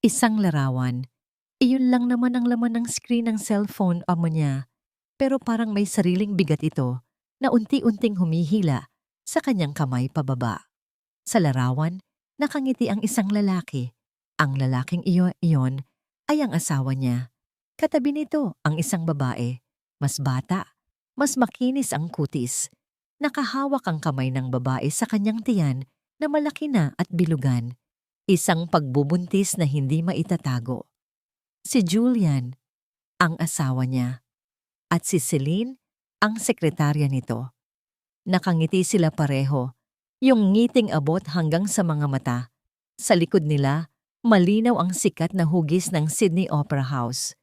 Isang larawan. Iyon lang naman ang laman ng screen ng cellphone amo niya. Pero parang may sariling bigat ito na unti-unting humihila sa kanyang kamay pababa. Sa larawan, nakangiti ang isang lalaki. Ang lalaking iyon ay ang asawa niya. Katabi nito ang isang babae. Mas bata, mas makinis ang kutis. Nakahawak ang kamay ng babae sa kanyang tiyan na malaki na at bilugan. Isang pagbubuntis na hindi maitatago. Si Julian, ang asawa niya, at si Celine, ang sekretarya nito. Nakangiti sila pareho, yung ngiting abot hanggang sa mga mata. Sa likod nila, malinaw ang sikat na hugis ng Sydney Opera House.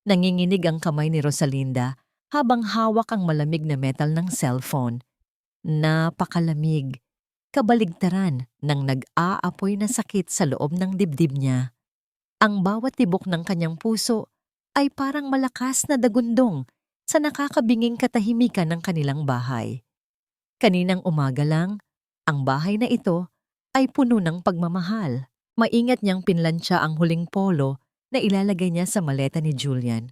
Nanginginig ang kamay ni Rosalinda habang hawak ang malamig na metal ng cellphone. Napakalamig. Kabaligtaran ng nag-aapoy na sakit sa loob ng dibdib niya. Ang bawat tibok ng kanyang puso ay parang malakas na dagundong sa nakakabinging katahimikan ng kanilang bahay. Kaninang umaga lang, ang bahay na ito ay puno ng pagmamahal. Maingat niyang pinlansya ang huling polo na ilalagay niya sa maleta ni Julian.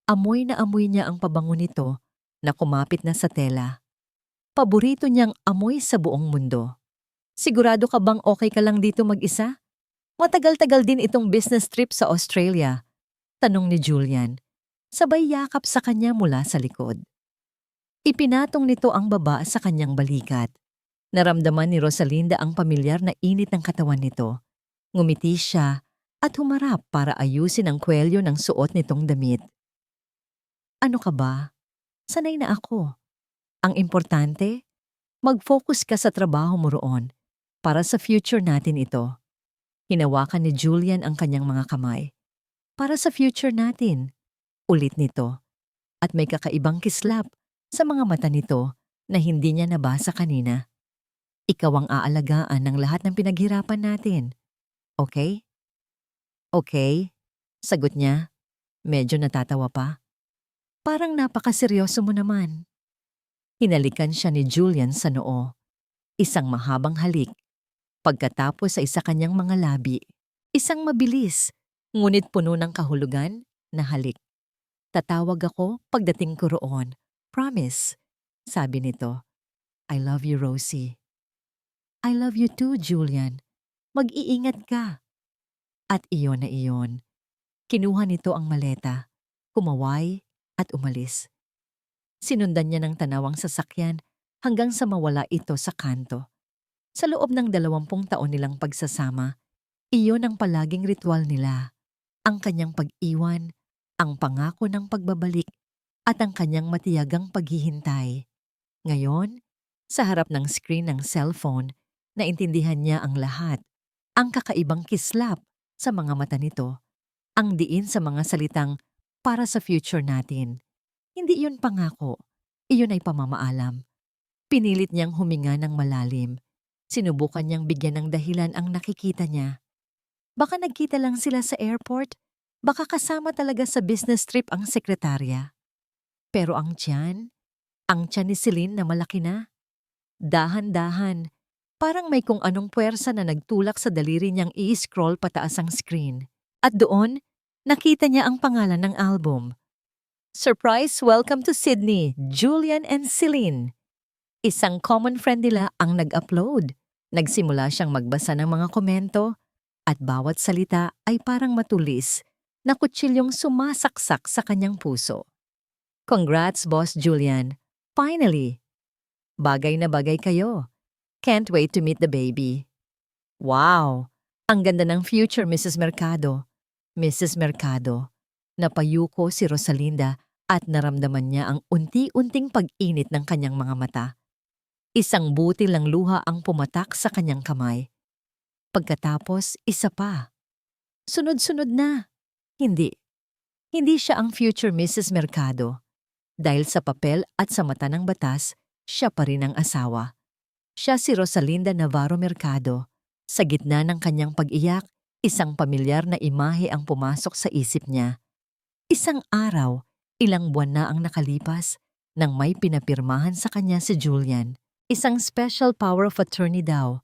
Amoy na amoy niya ang pabango nito na kumapit na sa tela. Paborito niyang amoy sa buong mundo. Sigurado ka bang okay ka lang dito mag-isa? Matagal-tagal din itong business trip sa Australia, tanong ni Julian. Sabay yakap sa kanya mula sa likod. Ipinatong nito ang baba sa kanyang balikat. Naramdaman ni Rosalinda ang pamilyar na init ng katawan nito. Ngumiti siya at humarap para ayusin ang kwelyo ng suot nitong damit. Ano ka ba? Sanay na ako. Ang importante, mag-focus ka sa trabaho mo roon para sa future natin ito. Hinawakan ni Julian ang kanyang mga kamay. Para sa future natin. Ulit nito. At may kakaibang kislap sa mga mata nito na hindi niya nabasa kanina. Ikaw ang aalagaan ng lahat ng pinaghirapan natin. Okay? Okay? Sagot niya. Medyo natatawa pa. Parang napakaseryoso mo naman. Hinalikan siya ni Julian sa noo. Isang mahabang halik. Pagkatapos sa isa kanyang mga labi. Isang mabilis, ngunit puno ng kahulugan na halik. Tatawag ako pagdating ko roon. Promise, sabi nito. I love you, Rosie. I love you too, Julian. Mag-iingat ka. At iyon na iyon. Kinuha nito ang maleta, kumaway at umalis. Sinundan niya ng tanawang sasakyan hanggang sa mawala ito sa kanto. Sa loob ng 20 taon nilang pagsasama, iyon ang palaging ritual nila. Ang kanyang pag-iwan, ang pangako ng pagbabalik, at ang kanyang matiyagang paghihintay. Ngayon, sa harap ng screen ng cellphone, naintindihan niya ang lahat. Ang kakaibang kislap sa mga mata nito, ang diin sa mga salitang para sa future natin. Hindi iyon pangako, iyon ay pamamaalam. Pinilit niyang huminga ng malalim. Sinubukan niyang bigyan ng dahilan ang nakikita niya. Baka nagkita lang sila sa airport, baka kasama talaga sa business trip ang sekretarya. Pero ang tiyan ni Celine na malaki na. Dahan-dahan, parang may kung anong puwersa na nagtulak sa daliri niyang i-scroll pataas ang screen. At doon, nakita niya ang pangalan ng album. Surprise welcome to Sydney, Julian and Celine. Isang common friend nila ang nag-upload. Nagsimula siyang magbasa ng mga komento at bawat salita ay parang matulis na kutsilyong sumasaksak sa kanyang puso. Congrats, Boss Julian. Finally! Bagay na bagay kayo. Can't wait to meet the baby. Wow! Ang ganda ng future, Mrs. Mercado. Mrs. Mercado. Napayuko si Rosalinda at naramdaman niya ang unti-unting pag-init ng kanyang mga mata. Isang butil ng luha ang pumatak sa kanyang kamay. Pagkatapos, isa pa. Sunod-sunod na. Hindi. Hindi siya ang future Mrs. Mercado. Dahil sa papel at sa mata ng batas, siya pa rin ang asawa. Siya si Rosalinda Navarro Mercado. Sa gitna ng kanyang pag-iyak, isang pamilyar na imahe ang pumasok sa isip niya. Isang araw, ilang buwan na ang nakalipas, nang may pinapirmahan sa kanya si Julian. Isang special power of attorney daw,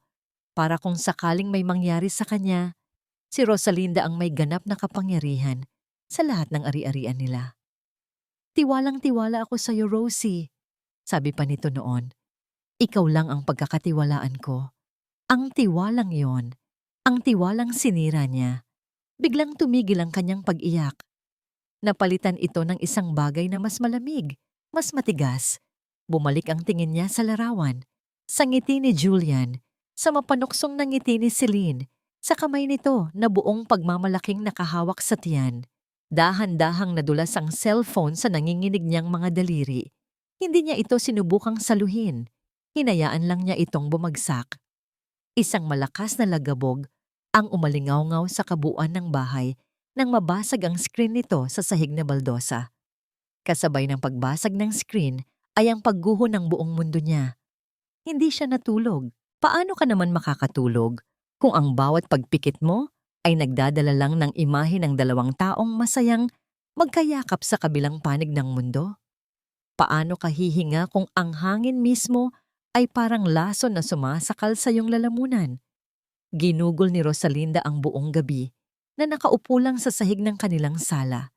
para kung sakaling may mangyari sa kanya, Si Rosalinda ang may ganap na kapangyarihan sa lahat ng ari-arian nila. Tiwalang-tiwala ako sa iyo, Rosie, sabi pa nito noon. Ikaw lang ang pagkakatiwalaan ko. Ang tiwalang yon, ang tiwalang sinira niya. Biglang tumigil ang kanyang pag-iyak. Napalitan ito ng isang bagay na mas malamig, mas matigas. Bumalik ang tingin niya sa larawan, sa ngiti ni Julian, sa mapanuksong na ngiti ni Celine, sa kamay nito na buong pagmamalaking nakahawak sa tiyan. Dahan-dahang nadulas ang cellphone sa nanginginig niyang mga daliri. Hindi niya ito sinubukang saluhin. Hinayaan lang niya itong bumagsak. Isang malakas na lagabog ang umalingaw-ngaw sa kabuuan ng bahay nang mabasag ang screen nito sa sahig na baldosa. Kasabay ng pagbasag ng screen ay ang pagguho ng buong mundo niya. Hindi siya natulog. Paano ka naman makakatulog kung ang bawat pagpikit mo ay nagdadala lang ng imahe ng dalawang taong masayang magkayakap sa kabilang panig ng mundo? Paano ka hihinga kung ang hangin mismo ay parang lason na sumasakal sa iyong lalamunan? Ginugol ni Rosalinda ang buong gabi na nakaupo lang sa sahig ng kanilang sala,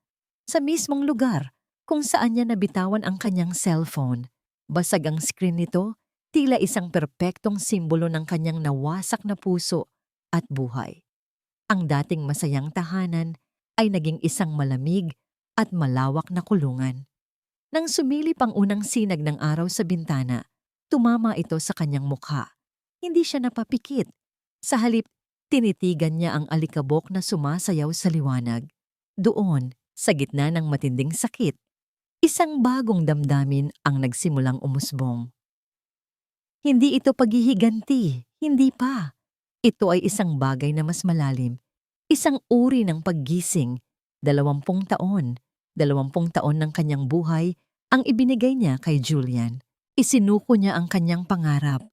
sa mismong lugar kung saan niya nabitawan ang kanyang cellphone. Basag ang screen nito, tila isang perpektong simbolo ng kanyang nawasak na puso at buhay. Ang dating masayang tahanan ay naging isang malamig at malawak na kulungan. Nang sumilip ang unang sinag ng araw sa bintana, tumama ito sa kanyang mukha. Hindi siya napapikit. Sa halip, tinitigan niya ang alikabok na sumasayaw sa liwanag. Doon, sa gitna ng matinding sakit, isang bagong damdamin ang nagsimulang umusbong. Hindi ito paghihiganti, hindi pa. Ito ay isang bagay na mas malalim, isang uri ng paggising. 20 taon, 20 taon ng kanyang buhay ang ibinigay niya kay Julian. Isinuko niya ang kanyang pangarap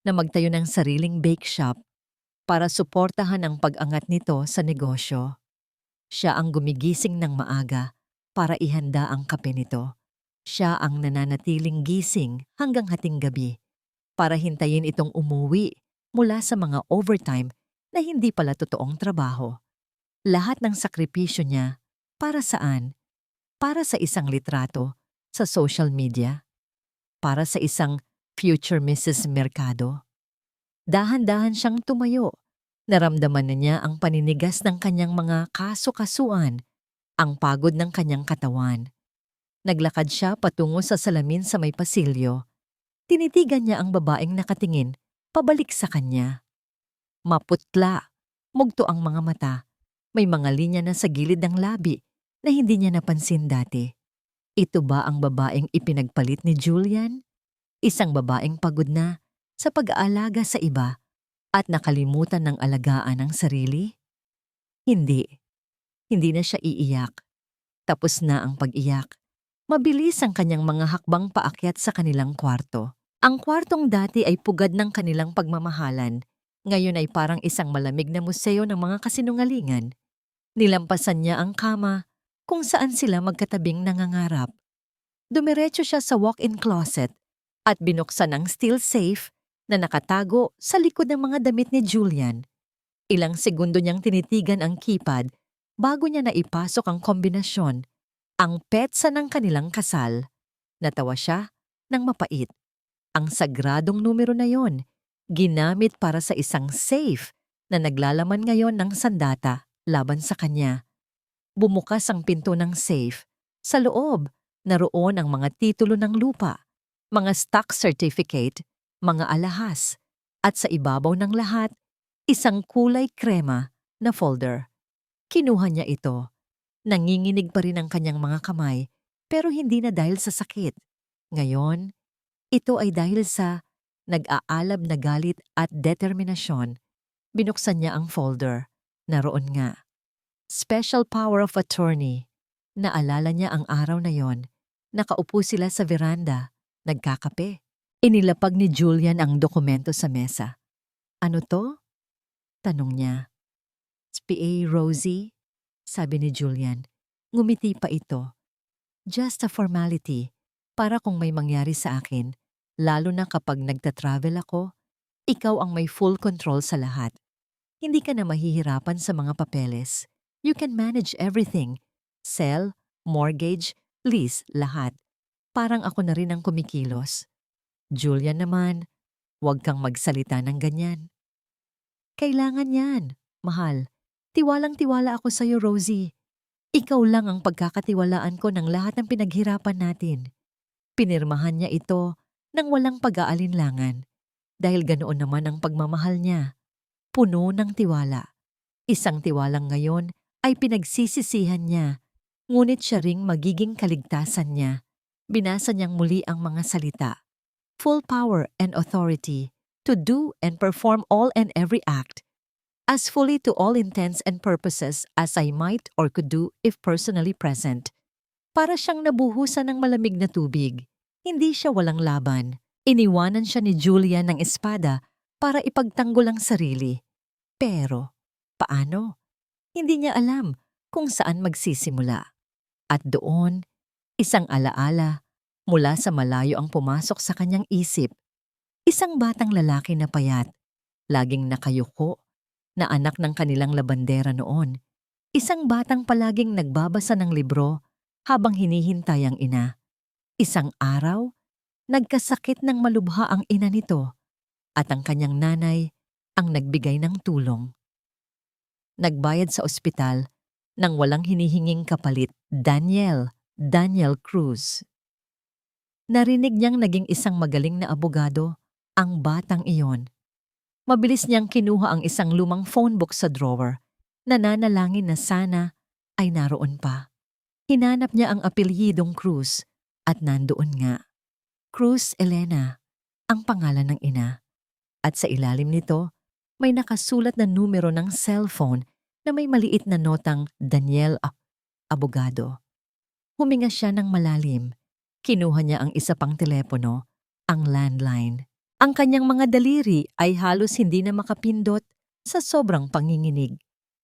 na magtayo ng sariling bake shop para suportahan ang pag-angat nito sa negosyo. Siya ang gumigising ng maaga para ihanda ang kape nito. Siya ang nananatiling gising hanggang hating gabi para hintayin itong umuwi mula sa mga overtime na hindi pala totoong trabaho. Lahat ng sakripisyo niya, para saan? Para sa isang litrato sa social media? Para sa isang future Mrs. Mercado? Dahan-dahan siyang tumayo. Naramdaman na niya ang paninigas ng kanyang mga kaso-kasuan, ang pagod ng kanyang katawan. Naglakad siya patungo sa salamin sa may pasilyo. Tinitigan niya ang babaeng nakatingin pabalik sa kanya. Maputla, mugto ang mga mata. May mga linya na sa gilid ng labi na hindi niya napansin dati. Ito ba ang babaeng ipinagpalit ni Julian? Isang babaeng pagod na sa pag-aalaga sa iba at nakalimutan ng alagaan ang sarili? Hindi. Hindi na siya iiyak. Tapos na ang pag-iyak. Mabilis ang kanyang mga hakbang paakyat sa kanilang kwarto. Ang kwartong dati ay pugad ng kanilang pagmamahalan. Ngayon ay parang isang malamig na museo ng mga kasinungalingan. Nilampasan niya ang kama kung saan sila magkatabing nangangarap. Dumiretso siya sa walk-in closet at binuksan ang steel safe na nakatago sa likod ng mga damit ni Julian. Ilang segundo niyang tinitigan ang keypad bago niya naipasok ang kombinasyon, ang petsa ng kanilang kasal. Natawa siya ng mapait. Ang sagradong numero na yon, ginamit para sa isang safe na naglalaman ngayon ng sandata laban sa kanya. Bumukas ang pinto ng safe. Sa loob, naroon ang mga titulo ng lupa, mga stock certificate, mga alahas, at sa ibabaw ng lahat, isang kulay krema na folder. Kinuha niya ito. Nanginginig pa rin ang kanyang mga kamay, pero hindi na dahil sa sakit. Ngayon, ito ay dahil sa nag-aalab na galit at determinasyon. Binuksan niya ang folder. Naroon nga. Special Power of Attorney. Naalala niya ang araw na yon. Nakaupo sila sa veranda, nagkakape. Inilapag ni Julian ang dokumento sa mesa. Ano to? Tanong niya. SPA Rosie? Sabi ni Julian. Ngumiti pa ito. Just a formality, para kung may mangyari sa akin, lalo na kapag nagta-travel ako, ikaw ang may full control sa lahat. Hindi ka na mahihirapan sa mga papeles. You can manage everything. Sell, mortgage, lease, lahat. Parang ako na rin ang kumikilos. Julia naman, huwag kang magsalita ng ganyan. Kailangan yan, mahal. Tiwalang-tiwala ako sa'yo, Rosie. Ikaw lang ang pagkakatiwalaan ko ng lahat ng pinaghirapan natin. Pinirmahan niya ito nang walang pag-aalinlangan dahil ganoon naman ang pagmamahal niya. Puno ng tiwala. Isang tiwalang ngayon ay pinagsisisihan niya, ngunit siya ring magiging kaligtasan niya. Binasa niyang muli ang mga salita. Full power and authority to do and perform all and every act, as fully to all intents and purposes as I might or could do if personally present. Para siyang nabuhusan ng malamig na tubig. Hindi siya walang laban. Iniwanan siya ni Julia ng espada para ipagtanggol ang sarili. Pero, paano? Hindi niya alam kung saan magsisimula. At doon, isang alaala mula sa malayo ang pumasok sa kanyang isip. Isang batang lalaki na payat, laging nakayuko, na anak ng kanilang labandera noon. Isang batang palaging nagbabasa ng libro habang hinihintay ang ina. Isang araw, nagkasakit ng malubha ang ina nito at ang kanyang nanay ang nagbigay ng tulong. Nagbayad sa ospital nang walang hinihinging kapalit. Daniel Cruz. Narinig niyang naging isang magaling na abogado ang batang iyon. Mabilis niyang kinuha ang isang lumang phone book sa drawer, nananalangin na sana ay naroon pa. Hinanap niya ang apelyidong Cruz at nandoon nga. Cruz Elena, ang pangalan ng ina. At sa ilalim nito, may nakasulat na numero ng cellphone na may maliit na notang Daniel Abogado. Huminga siya ng malalim. Kinuha niya ang isa pang telepono, ang landline. Ang kanyang mga daliri ay halos hindi na makapindot sa sobrang panginginig.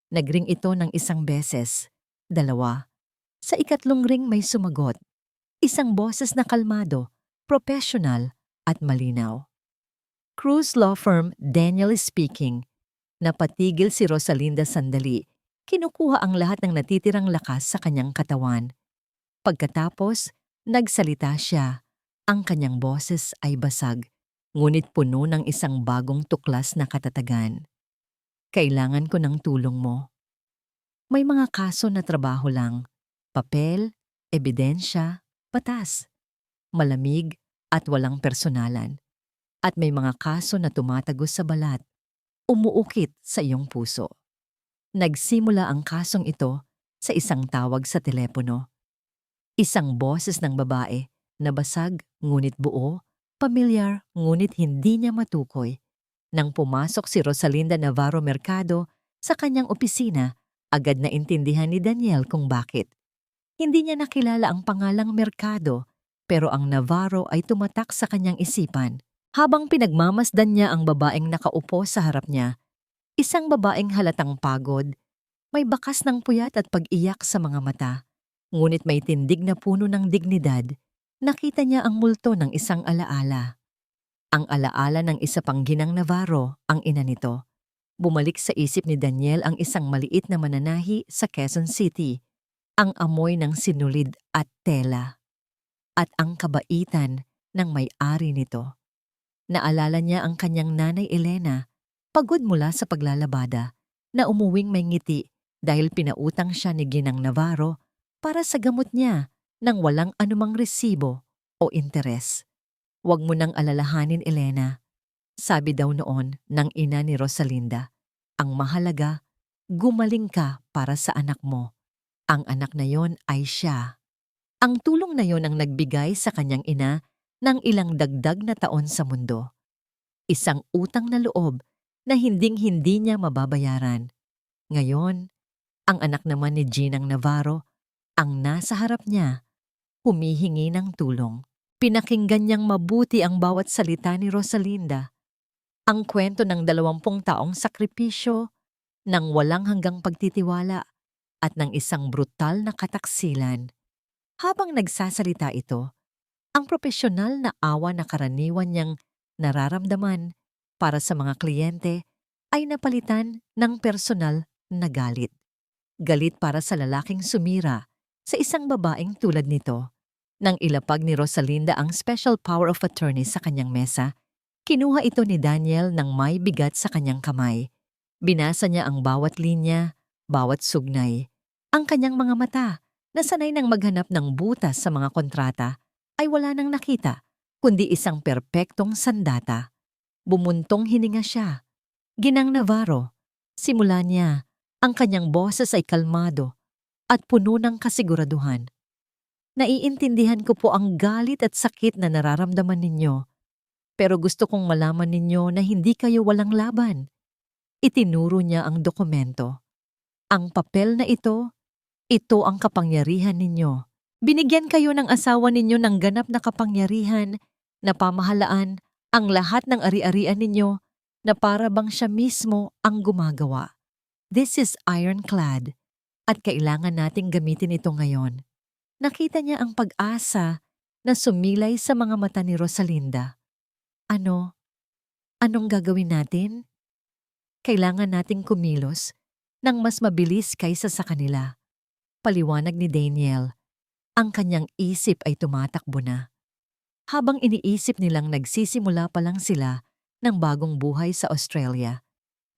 Nagring ito ng isang beses, dalawa. Sa ikatlong ring may sumagot. Isang boses na kalmado, professional at malinaw. Cruz Law Firm, Daniel is speaking. Napatigil si Rosalinda sandali. Kinukuha ang lahat ng natitirang lakas sa kanyang katawan. Pagkatapos, nagsalita siya. Ang kanyang boses ay basag, ngunit puno ng isang bagong tuklas na katatagan. Kailangan ko ng tulong mo. May mga kaso na trabaho lang. Papel, ebidensya, batas. Malamig at walang personalan. At may mga kaso na tumatagos sa balat. Umuukit sa iyong puso. Nagsimula ang kasong ito sa isang tawag sa telepono. Isang boses ng babae na basag ngunit buo, pamilyar ngunit hindi niya matukoy. Nang pumasok si Rosalinda Navarro Mercado sa kanyang opisina, agad na intindihan ni Daniel kung bakit. Hindi niya nakilala ang pangalang Mercado, pero ang Navarro ay tumatak sa kanyang isipan. Habang pinagmamasdan niya ang babaeng nakaupo sa harap niya, isang babaeng halatang pagod, may bakas ng puyat at pag-iyak sa mga mata. Ngunit may tindig na puno ng dignidad, nakita niya ang multo ng isang alaala. Ang alaala ng isa pang ginang Navarro, ang ina nito. Bumalik sa isip ni Daniel ang isang maliit na mananahi sa Quezon City, ang amoy ng sinulid at tela, at ang kabaitan ng may-ari nito. Naalala niya ang kanyang nanay Elena, pagod mula sa paglalabada, na umuwing may ngiti dahil pinautang siya ni Ginang Navarro para sa gamot niya nang walang anumang resibo o interes. "Huwag mo nang alalahanin, Elena," sabi daw noon ng ina ni Rosalinda. "Ang mahalaga, gumaling ka para sa anak mo. Ang anak na yon ay siya." Ang tulong na yon ang nagbigay sa kanyang ina ng ilang dagdag na taon sa mundo. Isang utang na loob na hinding-hindi niya mababayaran. Ngayon, ang anak naman ni Ginang Navarro, ang nasa harap niya, humihingi ng tulong. Pinakinggan niyang mabuti ang bawat salita ni Rosalinda. Ang kwento ng 20 taong sakripisyo, ng walang hanggang pagtitiwala, at ng isang brutal na kataksilan. Habang nagsasalita ito, ang propesyonal na awa na karaniwan niyang nararamdaman para sa mga kliyente ay napalitan ng personal na galit. Galit para sa lalaking sumira sa isang babaeng tulad nito. Nang ilapag ni Rosalinda ang special power of attorney sa kanyang mesa, kinuha ito ni Daniel ng may bigat sa kanyang kamay. Binasa niya ang bawat linya, bawat sugnay. Ang kanyang mga mata, na sanay nang maghanap ng butas sa mga kontrata, ay wala nang nakita, kundi isang perpektong sandata. Bumuntong hininga siya. Ginang Navarro, simula niya, ang kanyang boses ay kalmado at puno ng kasiguraduhan. Naiintindihan ko po ang galit at sakit na nararamdaman ninyo, pero gusto kong malaman ninyo na hindi kayo walang laban. Itinuro niya ang dokumento. Ang papel na ito ang kapangyarihan ninyo. Binigyan kayo ng asawa ninyo ng ganap na kapangyarihan, na pamahalaan ang lahat ng ari-arian ninyo na para bang siya mismo ang gumagawa. This is ironclad at kailangan nating gamitin ito ngayon. Nakita niya ang pag-asa na sumilay sa mga mata ni Rosalinda. Ano? Anong gagawin natin? Kailangan nating kumilos ng mas mabilis kaysa sa kanila. Paliwanag ni Daniel. Ang kanyang isip ay tumatakbo na. Habang iniisip nilang nagsisimula pa lang sila ng bagong buhay sa Australia,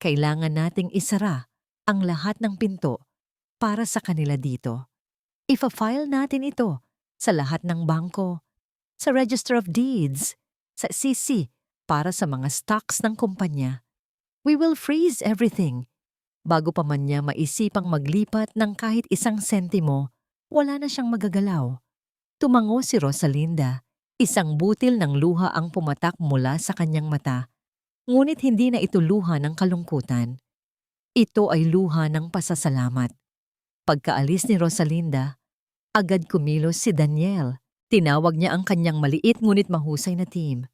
kailangan nating isara ang lahat ng pinto para sa kanila dito. Ifa-file natin ito sa lahat ng bangko, sa Register of Deeds, sa CC para sa mga stocks ng kumpanya. We will freeze everything. Bago pa man niya maisipang maglipat ng kahit isang sentimo, wala na siyang magagalaw. Tumango si Rosalinda. Isang butil ng luha ang pumatak mula sa kanyang mata. Ngunit hindi na ito luha ng kalungkutan. Ito ay luha ng pasasalamat. Pagkaalis ni Rosalinda, agad kumilos si Daniel. Tinawag niya ang kanyang maliit ngunit mahusay na team.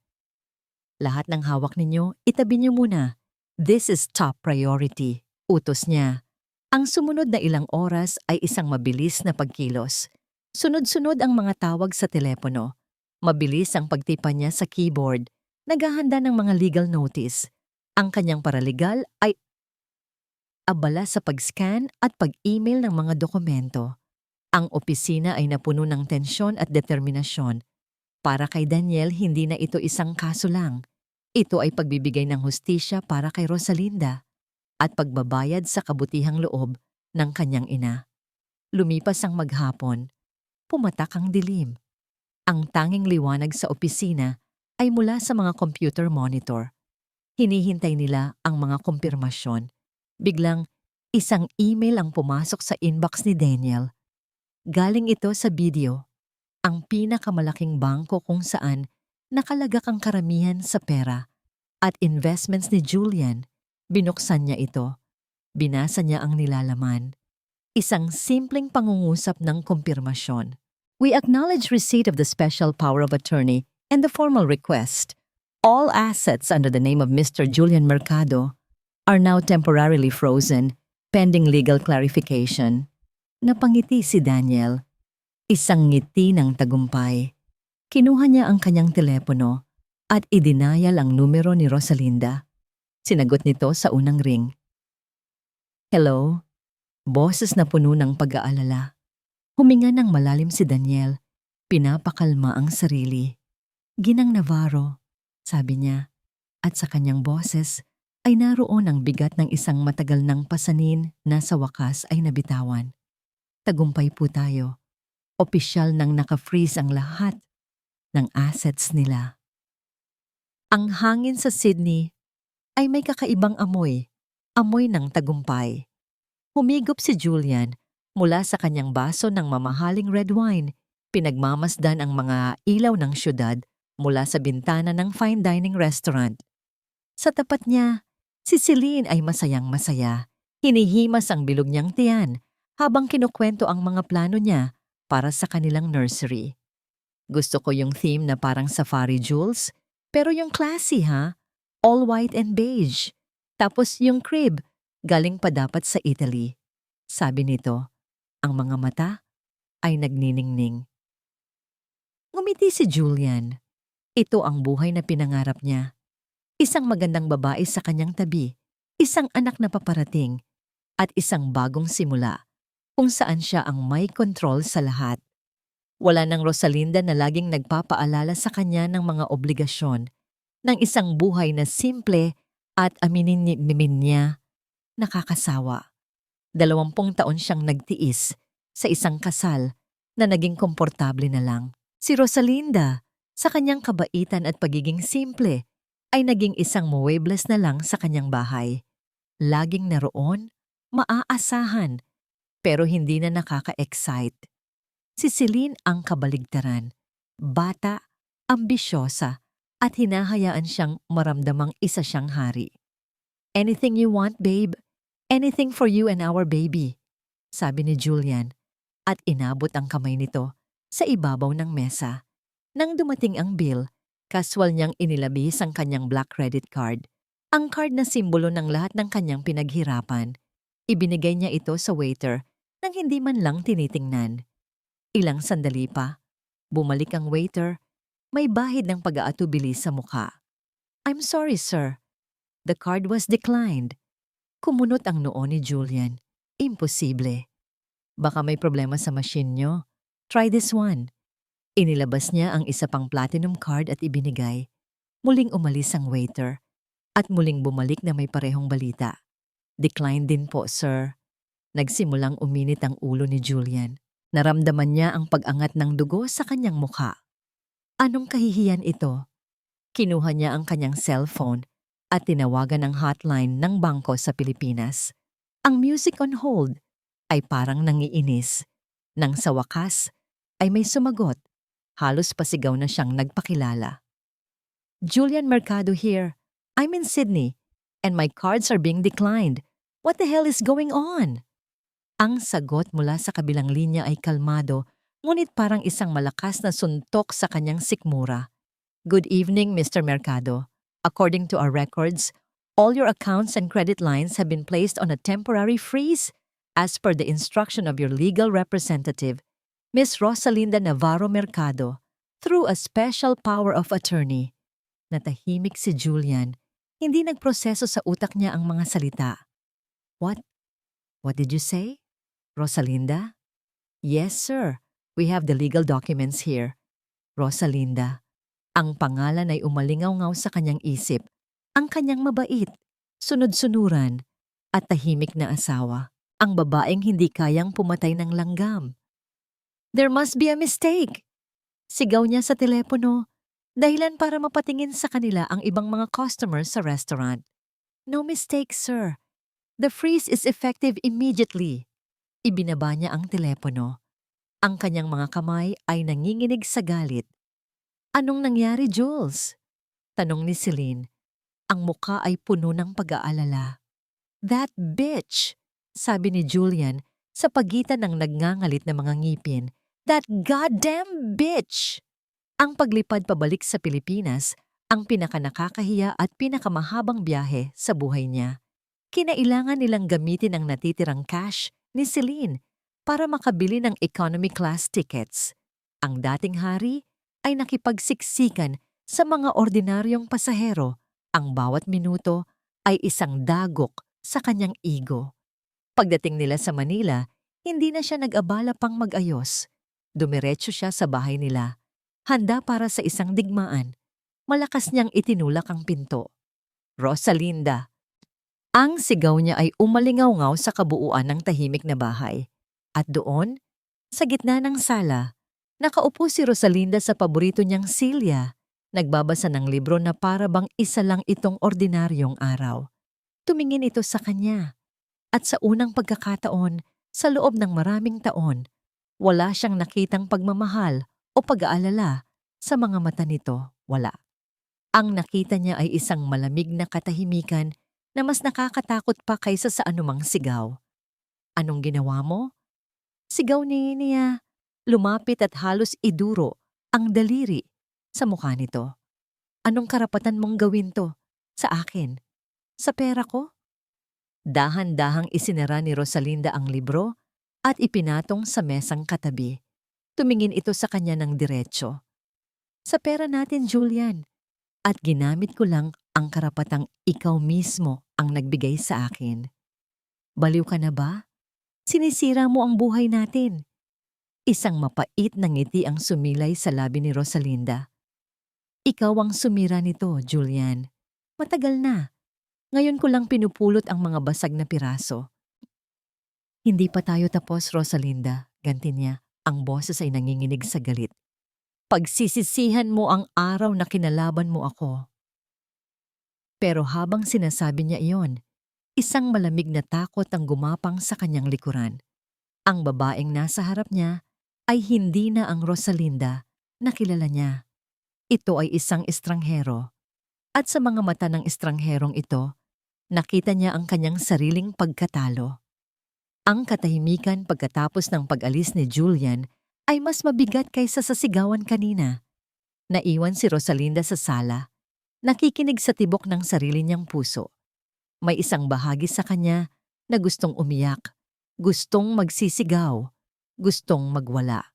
Lahat ng hawak ninyo, itabi niyo muna. This is top priority, utos niya. Ang sumunod na ilang oras ay isang mabilis na pagkilos. Sunod-sunod ang mga tawag sa telepono. Mabilis ang pagtipa niya sa keyboard. Naghahanda ng mga legal notice. Ang kanyang paralegal ay abala sa pag-scan at pag-email ng mga dokumento. Ang opisina ay napuno ng tensyon at determinasyon. Para kay Daniel, hindi na ito isang kaso lang. Ito ay pagbibigay ng hustisya para kay Rosalinda at pagbabayad sa kabutihang loob ng kanyang ina. Lumipas ang maghapon. Pumatak ang dilim. Ang tanging liwanag sa opisina ay mula sa mga computer monitor. Hinihintay nila ang mga kumpirmasyon. Biglang, isang email ang pumasok sa inbox ni Daniel. Galing ito sa video, ang pinakamalaking bangko kung saan nakalagak ang karamihan sa pera at investments ni Julian. Binuksan niya ito. Binasa niya ang nilalaman. Isang simpleng pangungusap ng kumpirmasyon. We acknowledge receipt of the special power of attorney and the formal request. All assets under the name of Mr. Julian Mercado are now temporarily frozen, pending legal clarification. Napangiti si Daniel. Isang ngiti ng tagumpay. Kinuha niya ang kanyang telepono at idinayal ang numero ni Rosalinda. Sinagot nito sa unang ring. Hello? Boses na puno ng pag-aalala. Huminga ng malalim si Daniel. Pinapakalma ang sarili. Ginang Navarro, sabi niya, at sa kanyang boses ay naroon ang bigat ng isang matagal ng pasanin na sa wakas ay nabitawan. Tagumpay po tayo. Opisyal nang naka-freeze ang lahat ng assets nila. Ang hangin sa Sydney ay may kakaibang amoy, amoy ng tagumpay. Humigop si Julian mula sa kanyang baso ng mamahaling red wine. Pinagmamasdan ang mga ilaw ng syudad mula sa bintana ng fine dining restaurant. Sa tapat niya, si Celine ay masayang-masaya. Hinihimas ang bilog niyang tiyan habang kinukwento ang mga plano niya para sa kanilang nursery. Gusto ko yung theme na parang safari, Jules, pero yung classy ha? All white and beige. Tapos yung crib, galing pa dapat sa Italy. Sabi nito, ang mga mata ay nagniningning. Ngumiti si Julian. Ito ang buhay na pinangarap niya. Isang magandang babae sa kanyang tabi. Isang anak na paparating at isang bagong simula kung saan siya ang may control sa lahat. Wala ng Rosalinda na laging nagpapaalala sa kanya ng mga obligasyon ng isang buhay na simple at aminin niya nakakasawa. 20 taon siyang nagtiis sa isang kasal na naging komportable na lang. Si Rosalinda, sa kanyang kabaitan at pagiging simple, ay naging isang muebles na lang sa kanyang bahay. Laging naroon, maaasahan, pero hindi na nakaka-excite. Si Celine ang kabaligtaran, bata, ambisyosa, at hinahayaan siyang maramdamang isa siyang hari. "Anything you want, babe. Anything for you and our baby," sabi ni Julian, at inabot ang kamay nito sa ibabaw ng mesa. Nang dumating ang bill, kaswal niyang inilabis ang kanyang black credit card. Ang card na simbolo ng lahat ng kanyang pinaghirapan. Ibinigay niya ito sa waiter nang hindi man lang tinitingnan. Ilang sandali pa, bumalik ang waiter, may bahid ng pag-aatubili sa mukha. "I'm sorry, sir. The card was declined." Kumunot ang noo ni Julian. Imposible. "Baka may problema sa machine nyo. Try this one." Inilabas niya ang isa pang platinum card at ibinigay. Muling umalis ang waiter at muling bumalik na may parehong balita. "Decline din po, sir." Nagsimulang uminit ang ulo ni Julian. Naramdaman niya ang pag-angat ng dugo sa kanyang mukha. Anong kahihiyan ito? Kinuha niya ang kanyang cellphone at tinawagan ang hotline ng bangko sa Pilipinas. Ang music on hold ay parang nangiinis. Nang sa wakas ay may sumagot. Halos pasigaw na siyang nagpakilala. "Julian Mercado here. I'm in Sydney and my cards are being declined. What the hell is going on?" Ang sagot mula sa kabilang linya ay kalmado, ngunit parang isang malakas na suntok sa kanyang sikmura. "Good evening, Mr. Mercado. According to our records, all your accounts and credit lines have been placed on a temporary freeze as per the instruction of your legal representative, Miss Rosalinda Navarro Mercado, through a special power of attorney." Natahimik si Julian. Hindi nagproseso sa utak niya ang mga salita. "What? What did you say? Rosalinda?" "Yes, sir. We have the legal documents here." Rosalinda. Ang pangalan ay umalingaw-ngaw sa kanyang isip. Ang kanyang mabait, sunod-sunuran, at tahimik na asawa. Ang babaeng hindi kayang pumatay ng langgam. "There must be a mistake!" Sigaw niya sa telepono, dahilan para mapatingin sa kanila ang ibang mga customers sa restaurant. "No mistake, sir. The freeze is effective immediately." Ibinaba niya ang telepono. Ang kanyang mga kamay ay nanginginig sa galit. "Anong nangyari, Jules?" tanong ni Celine. Ang muka ay puno ng pag-aalala. "That bitch," sabi ni Julian sa pagitan ng nagngangalit na mga ngipin. "That goddamn bitch!" Ang paglipad pabalik sa Pilipinas ang pinakanakakahiya at pinakamahabang biyahe sa buhay niya. Kinailangan nilang gamitin ang natitirang cash ni Celine para makabili ng economy class tickets. Ang dating hari ay nakipagsiksikan sa mga ordinaryong pasahero. Ang bawat minuto ay isang dagok sa kanyang ego. Pagdating nila sa Manila, hindi na siya nag-abala pang mag-ayos. Dumiretso siya sa bahay nila. Handa para sa isang digmaan. Malakas niyang itinulak ang pinto. "Rosalinda." Ang sigaw niya ay umalingaw-ngaw sa kabuuan ng tahimik na bahay. At doon, sa gitna ng sala, nakaupo si Rosalinda sa paborito niyang silya, nagbabasa ng libro na para bang isa lang itong ordinaryong araw. Tumingin ito sa kanya. At sa unang pagkakataon, sa loob ng maraming taon, wala siyang nakitang pagmamahal o pag-aalala sa mga mata nito. Wala. Ang nakita niya ay isang malamig na katahimikan na mas nakakatakot pa kaysa sa anumang sigaw. "Anong ginawa mo?" Sigaw niya. Lumapit at halos iduro ang daliri sa mukha nito. "Anong karapatan mong gawin to? Sa akin? Sa pera ko?" Dahan-dahang isinara ni Rosalinda ang libro at ipinatong sa mesang katabi. Tumingin ito sa kanya ng diretso. "Sa pera natin, Julian. At ginamit ko lang ang karapatang ikaw mismo ang nagbigay sa akin. Baliw ka na ba? Sinisira mo ang buhay natin. Isang mapait na ngiti ang sumilay sa labi ni Rosalinda. Ikaw ang sumira nito, Julian. Matagal na. Ngayon ko lang pinupulot ang mga basag na piraso. Hindi pa tayo tapos, Rosalinda, ganti niya. Ang boses ay nanginginig sa galit. Pagsisisihan mo ang araw na kinalaban mo ako. Pero habang sinasabi niya iyon, isang malamig na takot ang gumapang sa kanyang likuran. Ang babaeng nasa harap niya ay hindi na ang Rosalinda na kilala niya. Ito ay isang estranghero. At sa mga mata ng estrangherong ito, nakita niya ang kanyang sariling pagkatalo. Ang katahimikan pagkatapos ng pag-alis ni Julian ay mas mabigat kaysa sa sigawan kanina. Naiwan si Rosalinda sa sala, nakikinig sa tibok ng sarili niyang puso. May isang bahagi sa kanya na gustong umiyak, gustong magsisigaw, gustong magwala.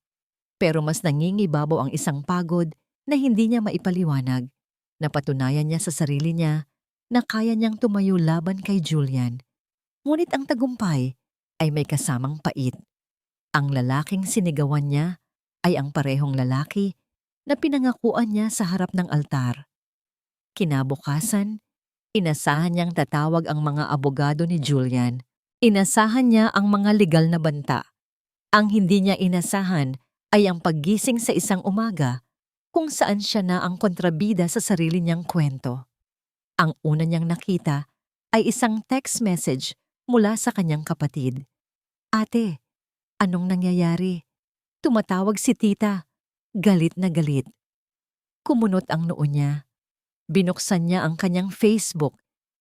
Pero mas nangingibabaw ang isang pagod na hindi niya maipaliwanag. Napatunayan niya sa sarili niya na kaya niyang tumayo laban kay Julian. Ngunit ang tagumpay ay may kasamang pait. Ang lalaking sinigawan niya ay ang parehong lalaki na pinangakuan niya sa harap ng altar. Kinabukasan, inasahan niyang tatawag ang mga abogado ni Julian. Inasahan niya ang mga legal na banta. Ang hindi niya inasahan ay ang paggising sa isang umaga kung saan siya na ang kontrabida sa sarili niyang kwento. Ang una niyang nakita ay isang text message mula sa kanyang kapatid. Ate, anong nangyayari? Tumatawag si tita. Galit na galit. Kumunot ang noo niya. Binuksan niya ang kanyang Facebook,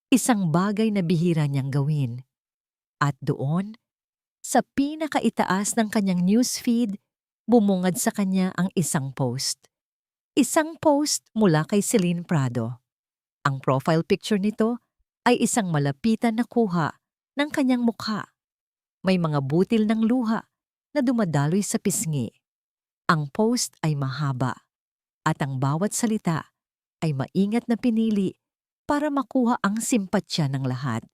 isang bagay na bihira niyang gawin. At doon, sa pinakaitaas ng kanyang newsfeed, bumungad sa kanya ang isang post. Isang post mula kay Celine Prado. Ang profile picture nito ay isang malapitan na kuha ng kanyang mukha. May mga butil ng luha na dumadaloy sa pisngi. Ang post ay mahaba at ang bawat salita ay maingat na pinili para makuha ang simpatsya ng lahat.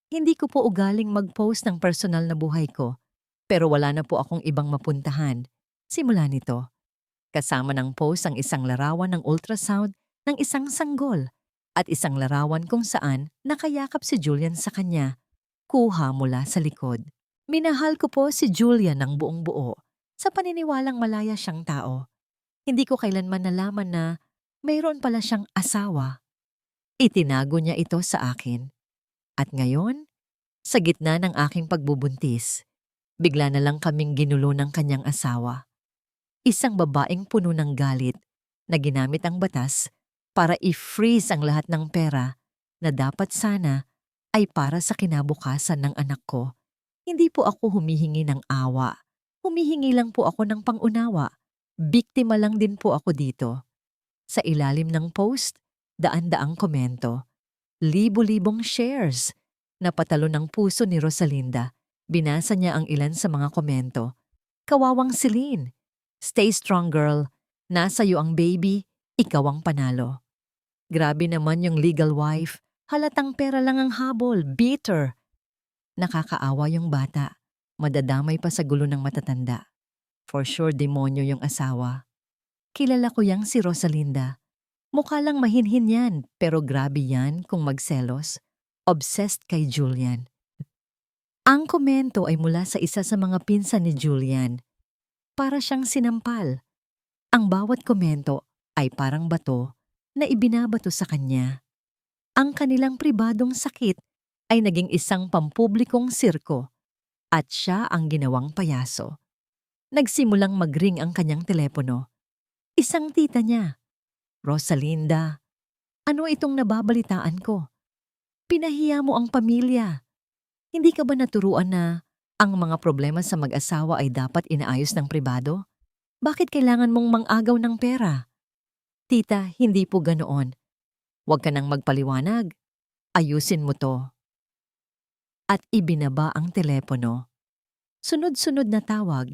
Hindi ko po ugaling mag-post ng personal na buhay ko, pero wala na po akong ibang mapuntahan. Simula nito, kasama ng post ang isang larawan ng ultrasound ng isang sanggol at isang larawan kung saan nakayakap si Julian sa kanya, kuha mula sa likod. Minahal ko po si Julian ng buong buo sa paniniwalang malaya siyang tao. Hindi ko kailanman nalaman na mayroon pala siyang asawa. Itinago niya ito sa akin. At ngayon, sa gitna ng aking pagbubuntis, bigla na lang kaming ginulo ng kanyang asawa. Isang babaeng puno ng galit na ginamit ang batas para i-freeze ang lahat ng pera na dapat sana ay para sa kinabukasan ng anak ko. Hindi po ako humihingi ng awa. Humihingi lang po ako ng pangunawa. Biktima lang din po ako dito. Sa ilalim ng post, daan-daang komento. Libo-libong shares. Napatalo ng puso ni Rosalinda. Binasa niya ang ilan sa mga komento. Kawawang Celine. Stay strong, girl. Nasa iyo ang baby, ikaw ang panalo. Grabe naman yung legal wife. Halatang pera lang ang habol. Bitter. Nakakaawa yung bata. Madadamay pa sa gulo ng matatanda. For sure, demonyo yung asawa. Kilala ko yang si Rosalinda. Mukha lang mahinhin yan, pero grabe yan kung magselos. Obsessed kay Julian. Ang komento ay mula sa isa sa mga pinsan ni Julian. Para siyang sinampal. Ang bawat komento ay parang bato na ibinabato sa kanya. Ang kanilang pribadong sakit ay naging isang pampublikong sirko at siya ang ginawang payaso. Nagsimulang mag-ring ang kanyang telepono. Isang tita niya. Rosalinda, ano itong nababalitaan ko? Pinahiya mo ang pamilya. Hindi ka ba naturuan na ang mga problema sa mag-asawa ay dapat inaayos ng pribado? Bakit kailangan mong mang-agaw ng pera? Tita, hindi po ganoon. Huwag ka nang magpaliwanag. Ayusin mo to. At ibinaba ang telepono. Sunod-sunod na tawag.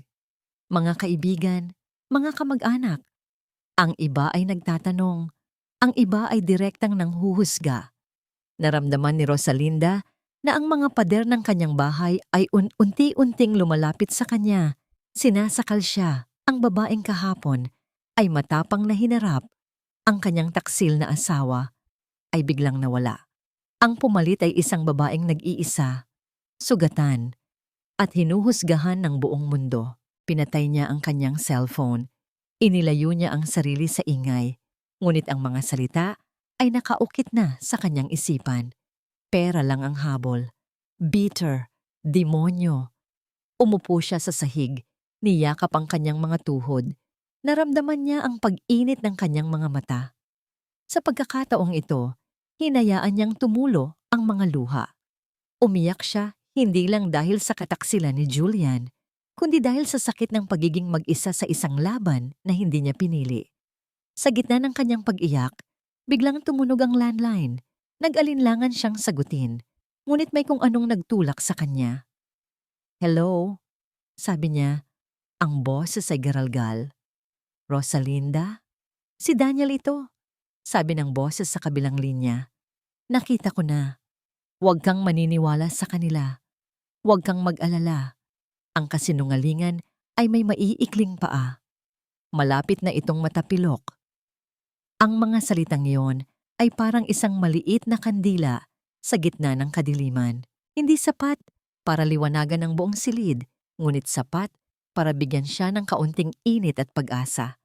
Mga kaibigan, mga kamag-anak. Ang iba ay nagtatanong, Ang iba ay direktang nanghuhusga. Naramdaman ni Rosalinda na ang mga pader ng kanyang bahay ay unti-unting lumalapit sa kanya. Sinasakal siya. Ang babaeng kahapon ay matapang na hinarap. Ang kanyang taksil na asawa ay biglang nawala. Ang pumalit ay isang babaeng nag-iisa, sugatan, at hinuhusgahan ng buong mundo. Pinatay niya ang kanyang cellphone. Inilayo niya ang sarili sa ingay. Ngunit ang mga salita ay nakaukit na sa kanyang isipan. Pera lang ang habol. Bitter. Demonyo. Umupo siya sa sahig. Niyakap ang kanyang mga tuhod. Naramdaman niya ang pag-init ng kanyang mga mata. Sa pagkakataong ito, hinayaan niyang tumulo ang mga luha. Umiyak siya hindi lang dahil sa kataksilan ni Julian, kundi dahil sa sakit ng pagiging mag-isa sa isang laban na hindi niya pinili. Sa gitna ng kanyang pag-iyak, biglang tumunog ang landline. Nag-alinlangan siyang sagutin, ngunit may kung anong nagtulak sa kanya. "Hello?" sabi niya, ang boses ay garalgal. "Rosalinda?" "Si Daniel ito," sabi ng boses sa kabilang linya. "Nakita ko na. Huwag kang maniniwala sa kanila. Huwag kang mag-alala. Ang kasinungalingan ay may maiikling paa. Malapit na itong matapilok." Ang mga salitang iyon ay parang isang maliit na kandila sa gitna ng kadiliman. Hindi sapat para liwanagan ang buong silid, ngunit sapat para bigyan siya ng kaunting init at pag-asa.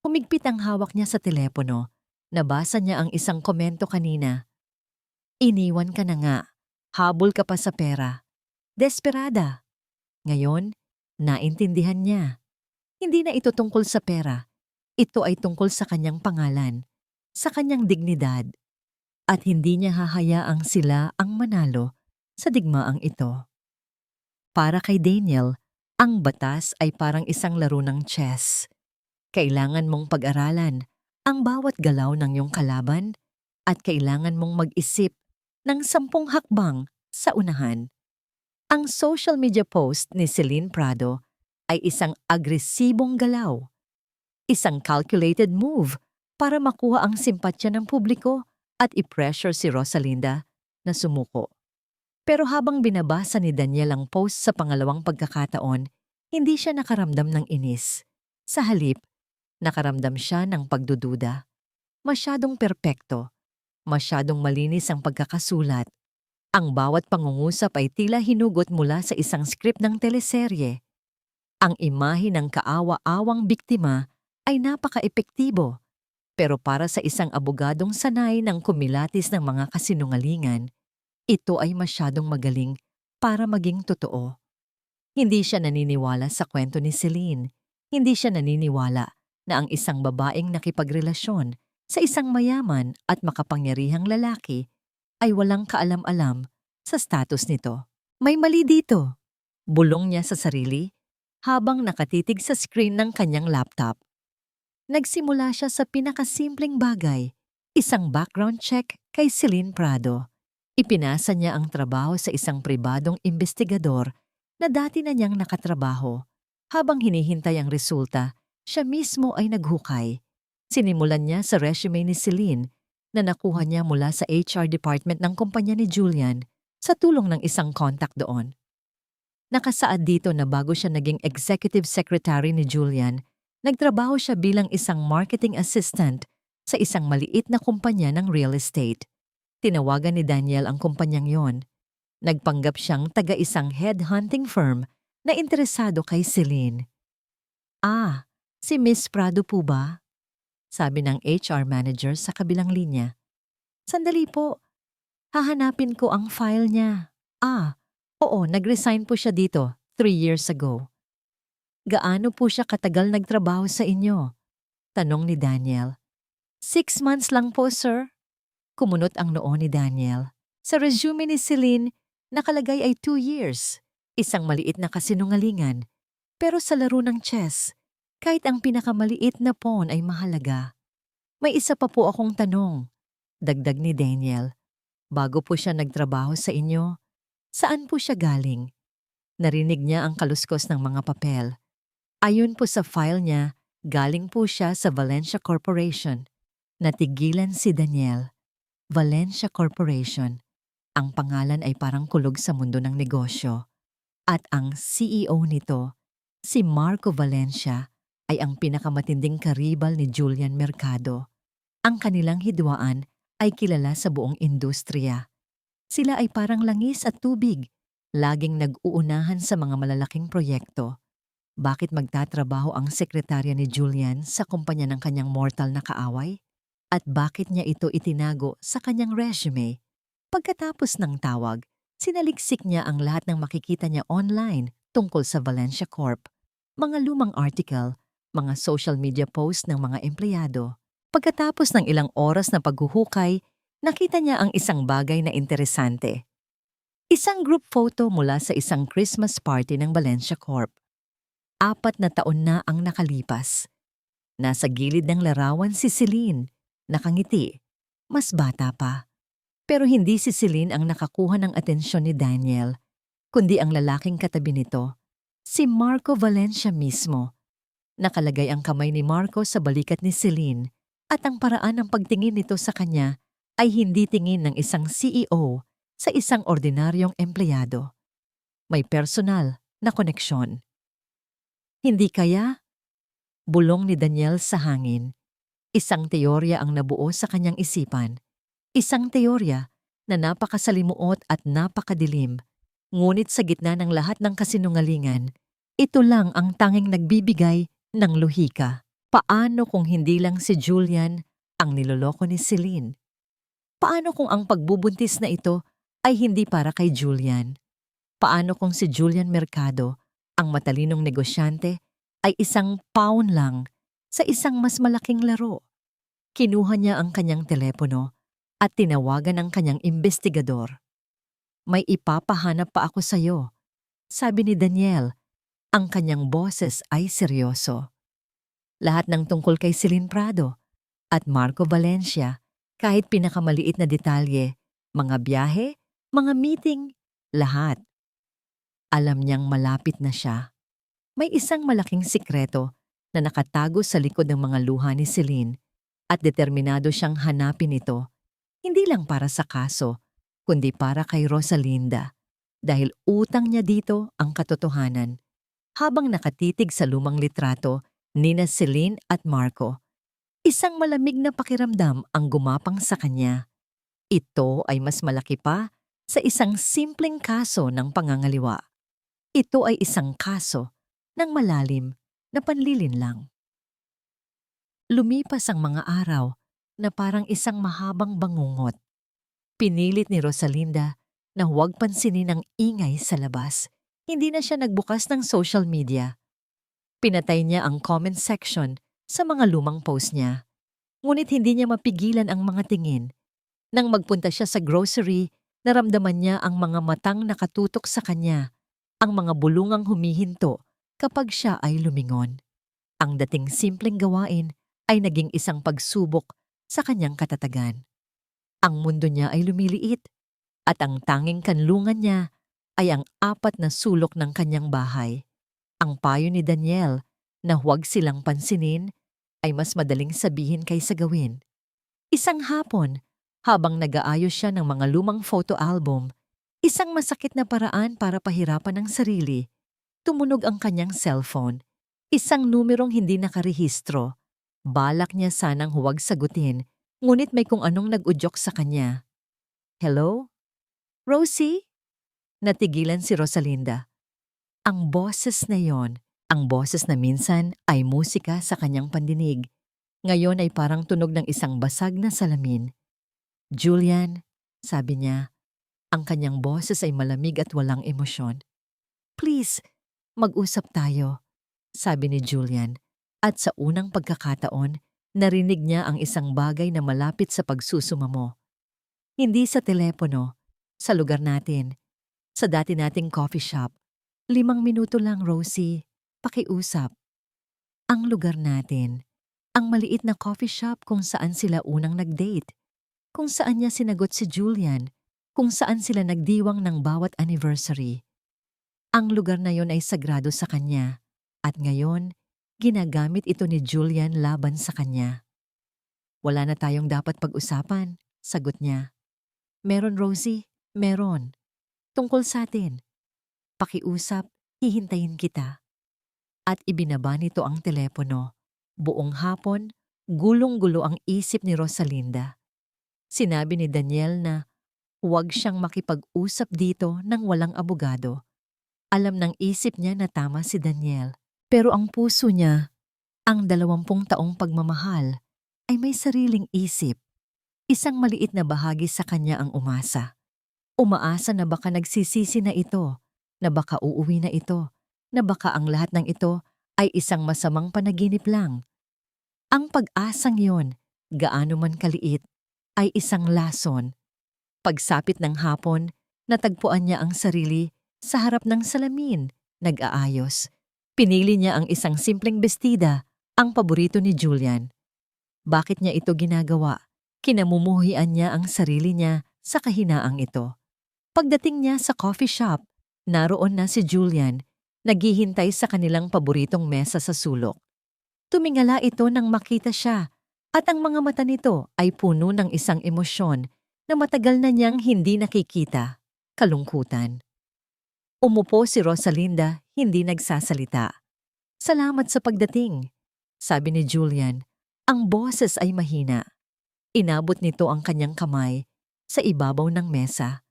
Humigpit ang hawak niya sa telepono. Nabasa niya ang isang komento kanina. "Iniwan ka na nga. Habol ka pa sa pera. Desperada." Ngayon, naintindihan niya. Hindi na ito tungkol sa pera. Ito ay tungkol sa kanyang pangalan, sa kanyang dignidad, at hindi niya hahayaang sila ang manalo sa digmaang ito. Para kay Daniel, ang batas ay parang isang laro ng chess. Kailangan mong pag-aralan ang bawat galaw ng iyong kalaban at kailangan mong mag-isip ng 10 hakbang sa unahan. Ang social media post ni Celine Prado ay isang agresibong galaw, isang calculated move para makuha ang simpatya ng publiko at i-pressure si Rosalinda na sumuko. Pero habang binabasa ni Daniel ang post sa pangalawang pagkakataon, hindi siya nakaramdam ng inis. Sa halip, nakaramdam siya ng pagdududa. Masyadong perpekto, masyadong malinis ang pagkakasulat. Ang bawat pangungusap ay tila hinugot mula sa isang script ng teleserye. Ang imahe ng kaawa-awang biktima ay napaka-epektibo, pero para sa isang abogadong sanay ng kumilatis ng mga kasinungalingan, ito ay masyadong magaling para maging totoo. Hindi siya naniniwala sa kwento ni Celine. Hindi siya naniniwala na ang isang babaeng nakipagrelasyon sa isang mayaman at makapangyarihang lalaki ay walang kaalam-alam sa status nito. May mali dito, bulong niya sa sarili habang nakatitig sa screen ng kanyang laptop. Nagsimula siya sa pinakasimpleng bagay, isang background check kay Celine Prado. Ipinasa niya ang trabaho sa isang pribadong investigador na dati na niyang nakatrabaho. Habang hinihintay ang resulta, siya mismo ay naghukay. Sinimulan niya sa resume ni Celine na nakuha niya mula sa HR department ng kumpanya ni Julian sa tulong ng isang contact doon. Nakasaad dito na bago siya naging executive secretary ni Julian, nagtrabaho siya bilang isang marketing assistant sa isang maliit na kumpanya ng real estate. Tinawagan ni Daniel ang kumpanyang yon. Nagpanggap siyang taga isang headhunting firm na interesado kay Celine. "Ah, si Miss Prado po ba?" sabi ng HR manager sa kabilang linya. "Sandali po, hahanapin ko ang file niya." "Ah, oo, nag-resign po siya dito 3 years ago." "Gaano po siya katagal nagtrabaho sa inyo?" tanong ni Daniel. 6 months lang po, sir." Kumunot ang noo ni Daniel. Sa resume ni Celine, nakalagay ay 2 years. Isang maliit na kasinungalingan. Pero sa laro ng chess, kahit ang pinakamaliit na pawn ay mahalaga. "May isa pa po akong tanong," dagdag ni Daniel. "Bago po siya nagtrabaho sa inyo, saan po siya galing?" Narinig niya ang kaluskos ng mga papel. Ayon po sa file niya, galing po siya sa Valencia Corporation. Natigilan si Daniel. Valencia Corporation. Ang pangalan ay parang kulog sa mundo ng negosyo. At ang CEO nito, si Marco Valencia, ay ang pinakamatinding karibal ni Julian Mercado. Ang kanilang hidwaan ay kilala sa buong industriya. Sila ay parang langis at tubig, laging nag-uunahan sa mga malalaking proyekto. Bakit magtatrabaho ang sekretarya ni Julian sa kumpanya ng kanyang mortal na kaaway? At bakit niya ito itinago sa kanyang resume? Pagkatapos ng tawag, sinaliksik niya ang lahat ng makikita niya online tungkol sa Valencia Corp, mga lumang article, mga social media post ng mga empleyado. Pagkatapos ng ilang oras na paghuhukay, nakita niya ang isang bagay na interesante. Isang group photo mula sa isang Christmas party ng Valencia Corp. 4 na taon na ang nakalipas. Nasa gilid ng larawan si Celine, nakangiti, mas bata pa. Pero hindi si Celine ang nakakuha ng atensyon ni Daniel, kundi ang lalaking katabi nito, si Marco Valencia mismo. Nakalagay ang kamay ni Marco sa balikat ni Celine at ang paraan ng pagtingin nito sa kanya ay hindi tingin ng isang CEO sa isang ordinaryong empleyado. May personal na koneksyon. Hindi kaya? Bulong ni Daniel sa hangin. Isang teorya ang nabuo sa kanyang isipan. Isang teorya na napakasalimuot at napakadilim. Ngunit sa gitna ng lahat ng kasinungalingan, ito lang ang tanging nagbibigay ng lohika. Paano kung hindi lang si Julian ang niloloko ni Celine? Paano kung ang pagbubuntis na ito ay hindi para kay Julian? Paano kung si Julian Mercado, ang matalinong negosyante, ay isang pawn lang sa isang mas malaking laro? Kinuha niya ang kanyang telepono at tinawagan ang kanyang investigador. May ipapahanap pa ako sa iyo, sabi ni Daniel. Ang kanyang boses ay seryoso. Lahat ng tungkol kay Celine Prado at Marco Valencia, kahit pinakamaliit na detalye, mga biyahe, mga meeting, lahat. Alam niyang malapit na siya. May isang malaking sikreto na nakatago sa likod ng mga luha ni Celine at determinado siyang hanapin ito, hindi lang para sa kaso, kundi para kay Rosalinda, dahil utang niya dito ang katotohanan. Habang nakatitig sa lumang litrato nina Celine at Marco, isang malamig na pakiramdam ang gumapang sa kanya. Ito ay mas malaki pa sa isang simpleng kaso ng pangangaliwa. Ito ay isang kaso ng malalim na panlilinlang. Lumipas ang mga araw na parang isang mahabang bangungot. Pinilit ni Rosalinda na huwag pansinin ang ingay sa labas. Hindi na siya nagbukas ng social media. Pinatay niya ang comment section sa mga lumang post niya. Ngunit hindi niya mapigilan ang mga tingin. Nang magpunta siya sa grocery, naramdaman niya ang mga matang nakatutok sa kanya, ang mga bulungang humihinto kapag siya ay lumingon. Ang dating simpleng gawain ay naging isang pagsubok sa kanyang katatagan. Ang mundo niya ay lumiliit at ang tanging kanlungan niya ay ang 4 na sulok ng kanyang bahay. Ang payo ni Daniel na huwag silang pansinin ay mas madaling sabihin kaysa gawin. Isang hapon, habang nag-aayos siya ng mga lumang photo album, isang masakit na paraan para pahirapan ang sarili, tumunog ang kanyang cellphone. Isang numerong hindi nakarehistro. Balak niya sanang huwag sagutin, ngunit may kung anong nag-udyok sa kanya. Hello? Rosie? Natigilan si Rosalinda. Ang boses na yon, ang boses na minsan ay musika sa kanyang pandinig, ngayon ay parang tunog ng isang basag na salamin. Julian, sabi niya, ang kanyang boses ay malamig at walang emosyon. Please, mag-usap tayo, sabi ni Julian, at sa unang pagkakataon, narinig niya ang isang bagay na malapit sa pagsusumamo. Hindi sa telepono, sa lugar natin, sa dati nating coffee shop. 5 minuto lang, Rosie. Pakiusap. Ang lugar natin, ang maliit na coffee shop kung saan sila unang nag-date, kung saan niya sinagot si Julian, kung saan sila nagdiwang ng bawat anniversary. Ang lugar na yon ay sagrado sa kanya, at ngayon, ginagamit ito ni Julian laban sa kanya. Wala na tayong dapat pag-usapan, sagot niya. Meron, Rosie, meron. Tungkol sa atin. Pakiusap, hihintayin kita. At ibinaba nito ang telepono. Buong hapon, gulong-gulo ang isip ni Rosalinda. Sinabi ni Daniel na huwag siyang makipag-usap dito ng walang abogado. Alam ng isip niya na tama si Daniel. Pero ang puso niya, ang 20 taong pagmamahal, ay may sariling isip. Isang maliit na bahagi sa kanya ang umasa. Umaasa na baka nagsisisi na ito, na baka uuwi na ito, na baka ang lahat ng ito ay isang masamang panaginip lang. Ang pag-asang yon, gaano man kaliit, ay isang lason. Pagsapit ng hapon, natagpuan niya ang sarili sa harap ng salamin, nag-aayos. Pinili niya ang isang simpleng bestida, ang paborito ni Julian. Bakit niya ito ginagawa? Kinamumuhian niya ang sarili niya sa kahinaang ito. Pagdating niya sa coffee shop, naroon na si Julian, naghihintay sa kanilang paboritong mesa sa sulok. Tumingala ito nang makita siya, at ang mga mata nito ay puno ng isang emosyon na matagal na niyang hindi nakikita, kalungkutan. Umupo si Rosalinda, hindi nagsasalita. Salamat sa pagdating, sabi ni Julian. Ang boses ay mahina. Inabot nito ang kanyang kamay sa ibabaw ng mesa.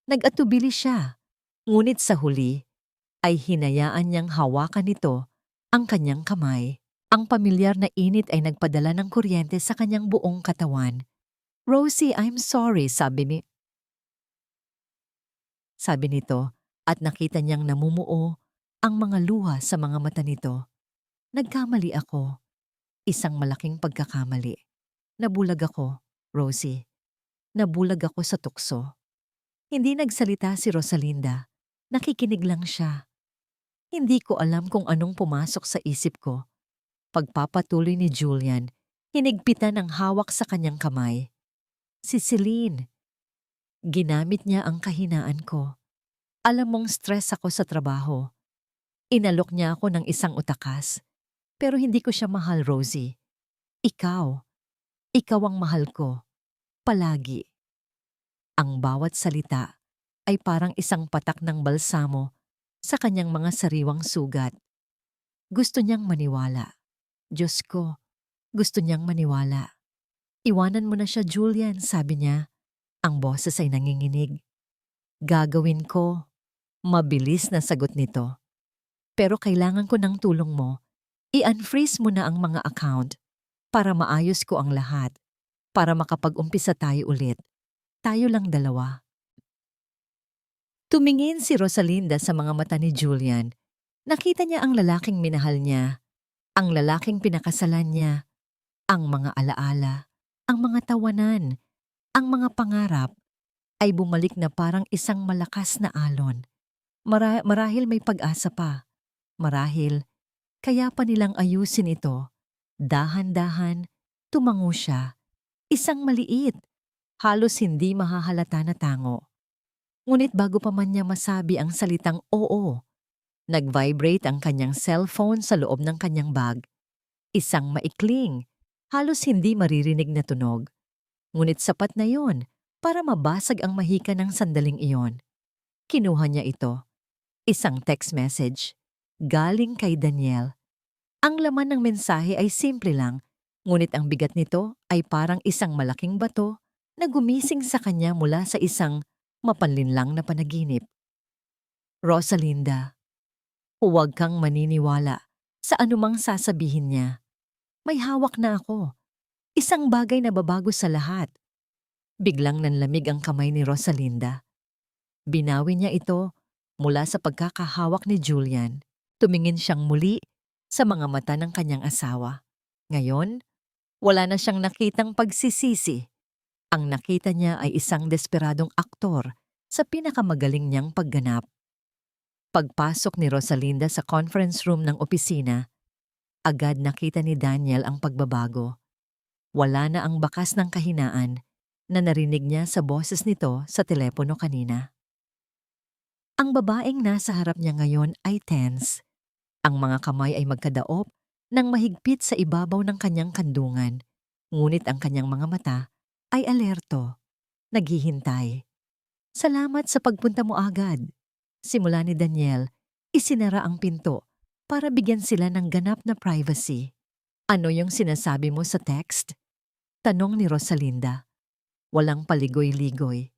Nag-atubili siya, ngunit sa huli ay hinayaan niyang hawakan nito ang kanyang kamay. Ang pamilyar na init ay nagpadala ng kuryente sa kanyang buong katawan. Rosie, I'm sorry, sabi nito, at nakita niyang namumuo ang mga luha sa mga mata nito. Nagkamali ako. Isang malaking pagkakamali. Nabulag ako, Rosie. Nabulag ako sa tukso. Hindi nagsalita si Rosalinda. Nakikinig lang siya. Hindi ko alam kung anong pumasok sa isip ko. Pagpapatuloy ni Julian, hinigpitan ang hawak sa kanyang kamay. Si Celine. Ginamit niya ang kahinaan ko. Alam mong stress ako sa trabaho. Inalok niya ako ng isang utakas. Pero hindi ko siya mahal, Rosie. Ikaw ang mahal ko. Palagi. Ang bawat salita ay parang isang patak ng balsamo sa kanyang mga sariwang sugat. Gusto niyang maniwala. Diyos ko, gusto niyang maniwala. Iwanan mo na siya, Julian, sabi niya. Ang boses ay nanginginig. Gagawin ko. Mabilis na sagot nito. Pero kailangan ko ng tulong mo. I-unfreeze mo na ang mga account para maayos ko ang lahat. Para makapag-umpisa tayo ulit. Tayo lang dalawa. Tumingin si Rosalinda sa mga mata ni Julian. Nakita niya ang lalaking minahal niya. Ang lalaking pinakasalan niya, ang mga alaala, ang mga tawanan, ang mga pangarap ay bumalik na parang isang malakas na alon. Marahil may pag-asa pa. Marahil, kaya pa nilang ayusin ito. Dahan-dahan, tumango siya. Isang maliit, halos hindi mahahalata na tango. Ngunit bago pa man niya masabi ang salitang oo, nag-vibrate ang kanyang cellphone sa loob ng kanyang bag. Isang maikling, halos hindi maririnig na tunog. Ngunit sapat na yon para mabasag ang mahika ng sandaling iyon. Kinuha niya ito. Isang text message. Galing kay Daniel. Ang laman ng mensahe ay simple lang, ngunit ang bigat nito ay parang isang malaking bato na gumising sa kanya mula sa isang mapanlinlang na panaginip. Rosalinda, huwag kang maniniwala sa anumang sasabihin niya. May hawak na ako. Isang bagay na babago sa lahat. Biglang nanlamig ang kamay ni Rosalinda. Binawi niya ito mula sa pagkakahawak ni Julian. Tumingin siyang muli sa mga mata ng kanyang asawa. Ngayon, wala na siyang nakitang pagsisisi. Ang nakita niya ay isang desperadong aktor sa pinakamagaling niyang pagganap. Pagpasok ni Rosalinda sa conference room ng opisina, agad nakita ni Daniel ang pagbabago. Wala na ang bakas ng kahinaan na narinig niya sa boses nito sa telepono kanina. Ang babaeng nasa harap niya ngayon ay tense. Ang mga kamay ay magkadaop nang mahigpit sa ibabaw ng kanyang kandungan. Ngunit ang kanyang mga mata ay alerto, naghihintay. Salamat sa pagpunta mo agad. Simula ni Daniel, isinara ang pinto para bigyan sila ng ganap na privacy. Ano yung sinasabi mo sa text? Tanong ni Rosalinda. Walang paligoy-ligoy.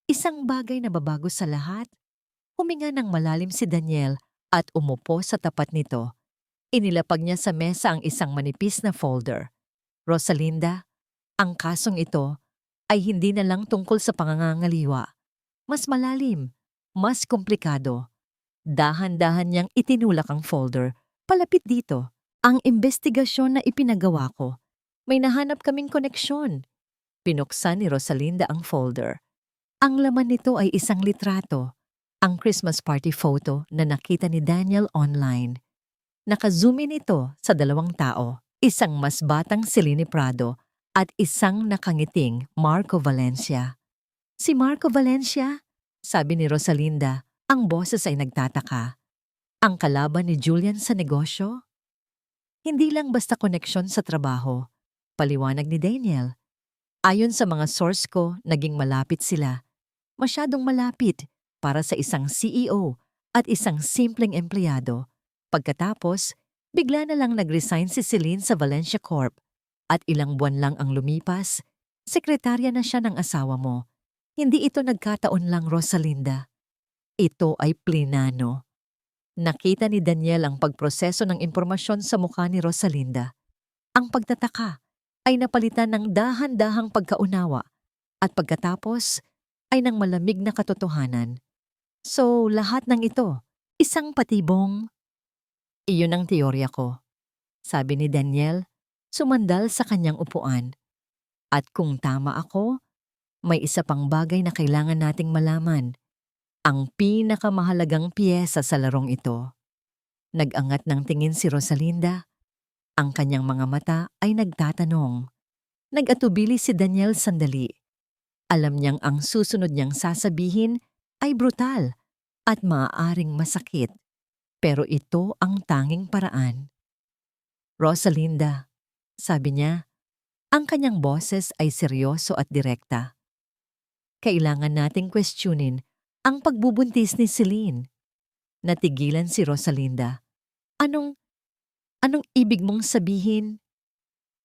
Isang bagay na babago sa lahat. Huminga ng malalim si Daniel at umupo sa tapat nito. Inilapag niya sa mesa ang isang manipis na folder. Rosalinda, ang kasong ito ay hindi na lang tungkol sa pangangangaliwa. Mas malalim, mas komplikado. Dahan-dahan niyang itinulak ang folder. Palapit dito, ang investigasyon na ipinagawa ko. May nahanap kaming koneksyon. Pinuksan ni Rosalinda ang folder. Ang laman nito ay isang litrato, ang Christmas party photo na nakita ni Daniel online. Naka-zoom in ito sa dalawang tao, isang mas batang Celine Prado at isang nakangiting Marco Valencia. Si Marco Valencia? Sabi ni Rosalinda, ang boses ay nagtataka. Ang kalaban ni Julian sa negosyo? Hindi lang basta koneksyon sa trabaho, paliwanag ni Daniel. Ayon sa mga source ko, naging malapit sila. Masyadong malapit para sa isang CEO at isang simpleng empleyado. Pagkatapos, bigla na lang nag-resign si Celine sa Valencia Corp at ilang buwan lang ang lumipas, sekretarya na siya ng asawa mo. Hindi ito nagkataon lang, Rosalinda. Ito ay plinano. Nakita ni Daniel ang pagproseso ng impormasyon sa mukha ni Rosalinda. Ang pagtataka ay napalitan ng dahan-dahang pagkaunawa at pagkatapos ay ng malamig na katotohanan. So, lahat ng ito, isang patibong. Iyon ang teorya ko, sabi ni Daniel, sumandal sa kanyang upuan. At kung tama ako, may isa pang bagay na kailangan nating malaman. Ang pinakamahalagang piyesa sa larong ito. Nag-angat ng tingin si Rosalinda. Ang kanyang mga mata ay nagtatanong. Nag-atubili si Daniel sandali. Alam niyang ang susunod niyang sasabihin ay brutal at maaaring masakit. Pero ito ang tanging paraan. Rosalinda, sabi niya, ang kanyang boses ay seryoso at direkta. Kailangan nating questionin ang pagbubuntis ni Celine. Natigilan si Rosalinda. Anong ibig mong sabihin?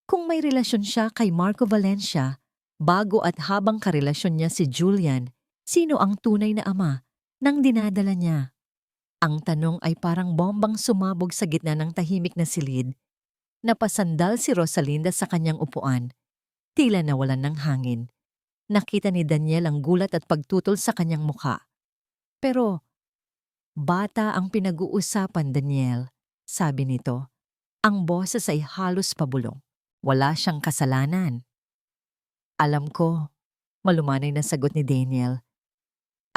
Kung may relasyon siya kay Marco Valencia, bago at habang karelasyon niya si Julian, sino ang tunay na ama nang dinadala niya? Ang tanong ay parang bombang sumabog sa gitna ng tahimik na silid. Napasandal si Rosalinda sa kanyang upuan. Tila nawalan ng hangin. Nakita ni Daniel ang gulat at pagtutol sa kanyang mukha. Pero, bata ang pinag-uusapan, Daniel, sabi nito. Ang boses ay halos pabulong. Wala siyang kasalanan. Alam ko, malumanay na sagot ni Daniel.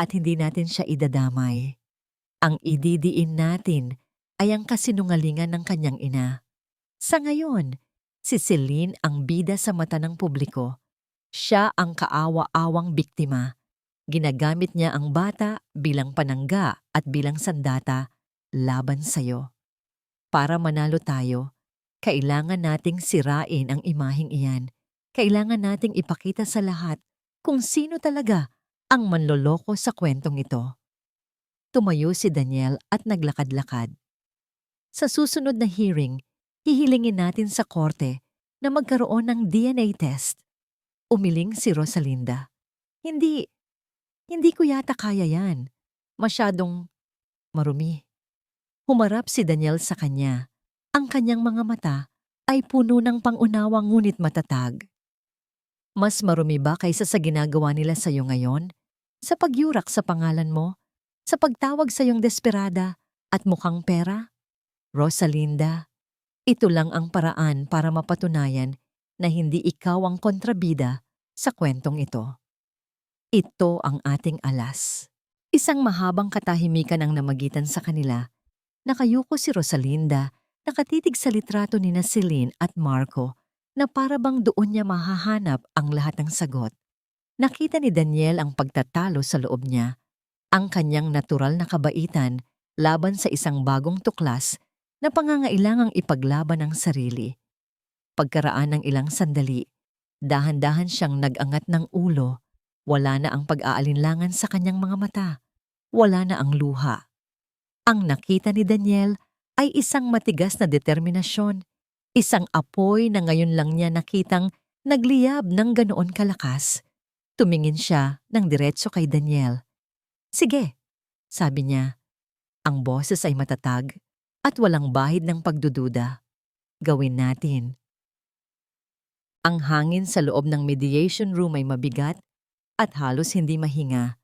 At hindi natin siya idadamay. Ang ididiin natin ay ang kasinungalingan ng kanyang ina. Sa ngayon, si Celine ang bida sa mata ng publiko. Siya ang kaawa-awang biktima. Ginagamit niya ang bata bilang panangga at bilang sandata laban sa'yo. Para manalo tayo, kailangan nating sirain ang imaheng iyan. Kailangan nating ipakita sa lahat kung sino talaga ang manloloko sa kwentong ito. Tumayo si Daniel at naglakad-lakad. Sa susunod na hearing, hihilingin natin sa korte na magkaroon ng DNA test. Umiling si Rosalinda. Hindi ko yata kaya yan. Masyadong marumi. Humarap si Daniel sa kanya. Ang kanyang mga mata ay puno ng pangunawa ngunit matatag. Mas marumi ba kaysa sa ginagawa nila sa iyo ngayon? Sa pagyurak sa pangalan mo? Sa pagtawag sa iyong desperada at mukhang pera? Rosalinda, ito lang ang paraan para mapatunayan na hindi ikaw ang kontrabida sa kwentong ito. Ito ang ating alas. Isang mahabang katahimikan ang namagitan sa kanila. Nakayuko si Rosalinda, nakatitig sa litrato ni Celine at Marco na para bang doon niya mahahanap ang lahat ng sagot. Nakita ni Daniel ang pagtatalo sa loob niya, ang kanyang natural na kabaitan laban sa isang bagong tuklas na pangangailangang ipaglaban ang sarili. Pagkaraan ng ilang sandali, dahan-dahan siyang nag-angat ng ulo. Wala na ang pag-aalinlangan sa kanyang mga mata. Wala na ang luha. Ang nakita ni Daniel ay isang matigas na determinasyon, isang apoy na ngayon lang niya nakitang nagliyab ng ganoon kalakas. Tumingin siya ng diretso kay Daniel. "Sige," sabi niya. Ang boses ay matatag at walang bahid ng pagdududa. "Gawin natin." Ang hangin sa loob ng mediation room ay mabigat at halos hindi mahinga.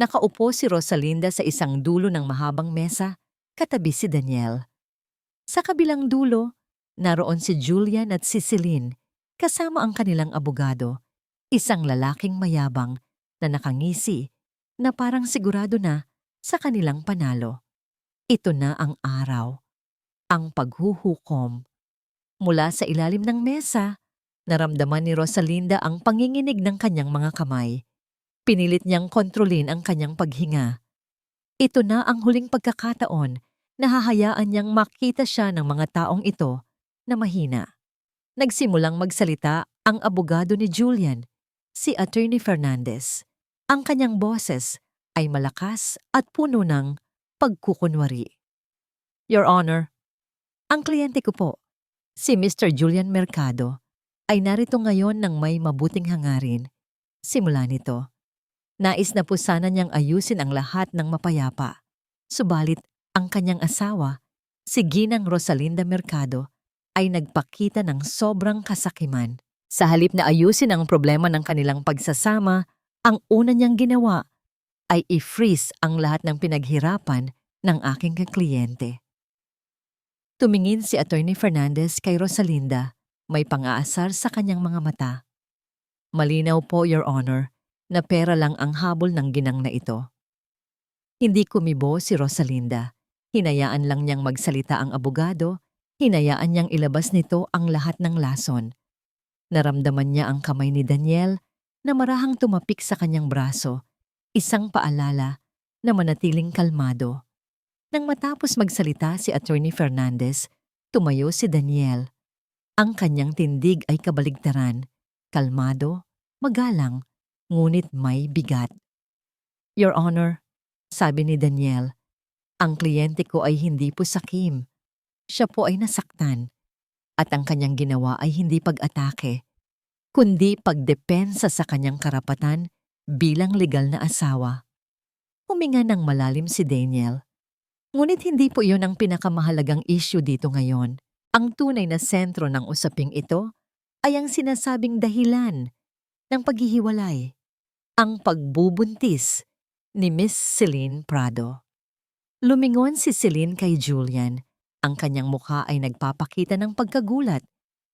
Nakaupo si Rosalinda sa isang dulo ng mahabang mesa, katabi si Daniel. Sa kabilang dulo, naroon si Julian at si Celine, kasama ang kanilang abogado, isang lalaking mayabang na nakangisi na parang sigurado na sa kanilang panalo. Ito na ang araw, ang paghuhukom. Mula sa ilalim ng mesa, naramdaman ni Rosalinda ang panginginig ng kanyang mga kamay. Pinilit niyang kontrolin ang kanyang paghinga. Ito na ang huling pagkakataon na hahayaan niyang makita siya ng mga taong ito na mahina. Nagsimulang magsalita ang abogado ni Julian, si Attorney Fernandez. Ang kanyang boses ay malakas at puno ng pagkukunwari. "Your Honor, ang kliyente ko po, si Mr. Julian Mercado, ay narito ngayon ng may mabuting hangarin. Simula nito, nais na po sana niyang ayusin ang lahat ng mapayapa. Subalit, ang kanyang asawa, si Ginang Rosalinda Mercado, ay nagpakita ng sobrang kasakiman. Sa halip na ayusin ang problema ng kanilang pagsasama, ang una niyang ginawa ay i-freeze ang lahat ng pinaghirapan ng aking kakliyente." Tumingin si Attorney Fernandez kay Rosalinda, may pang-aasar sa kanyang mga mata. "Malinaw po, Your Honor, na pera lang ang habol ng ginang na ito." Hindi kumibo si Rosalinda. Hinayaan lang niyang magsalita ang abogado, hinayaan niyang ilabas nito ang lahat ng lason. Naramdaman niya ang kamay ni Daniel na marahang tumapik sa kanyang braso, isang paalala na manatiling kalmado. Nang matapos magsalita si Attorney Fernandez, tumayo si Daniel. Ang kanyang tindig ay kabaligtaran, kalmado, magalang, ngunit may bigat. "Your Honor," sabi ni Daniel, "ang kliyente ko ay hindi po sakim. Siya po ay nasaktan. At ang kanyang ginawa ay hindi pag-atake, kundi pagdepensa sa kanyang karapatan bilang legal na asawa." Huminga ng malalim si Daniel. Ngunit hindi po iyon ang pinakamahalagang issue dito ngayon. Ang tunay na sentro ng usaping ito ay ang sinasabing dahilan ng paghihiwalay, ang pagbubuntis ni Miss Celine Prado. Lumingon si Celine kay Julian. Ang kanyang mukha ay nagpapakita ng pagkagulat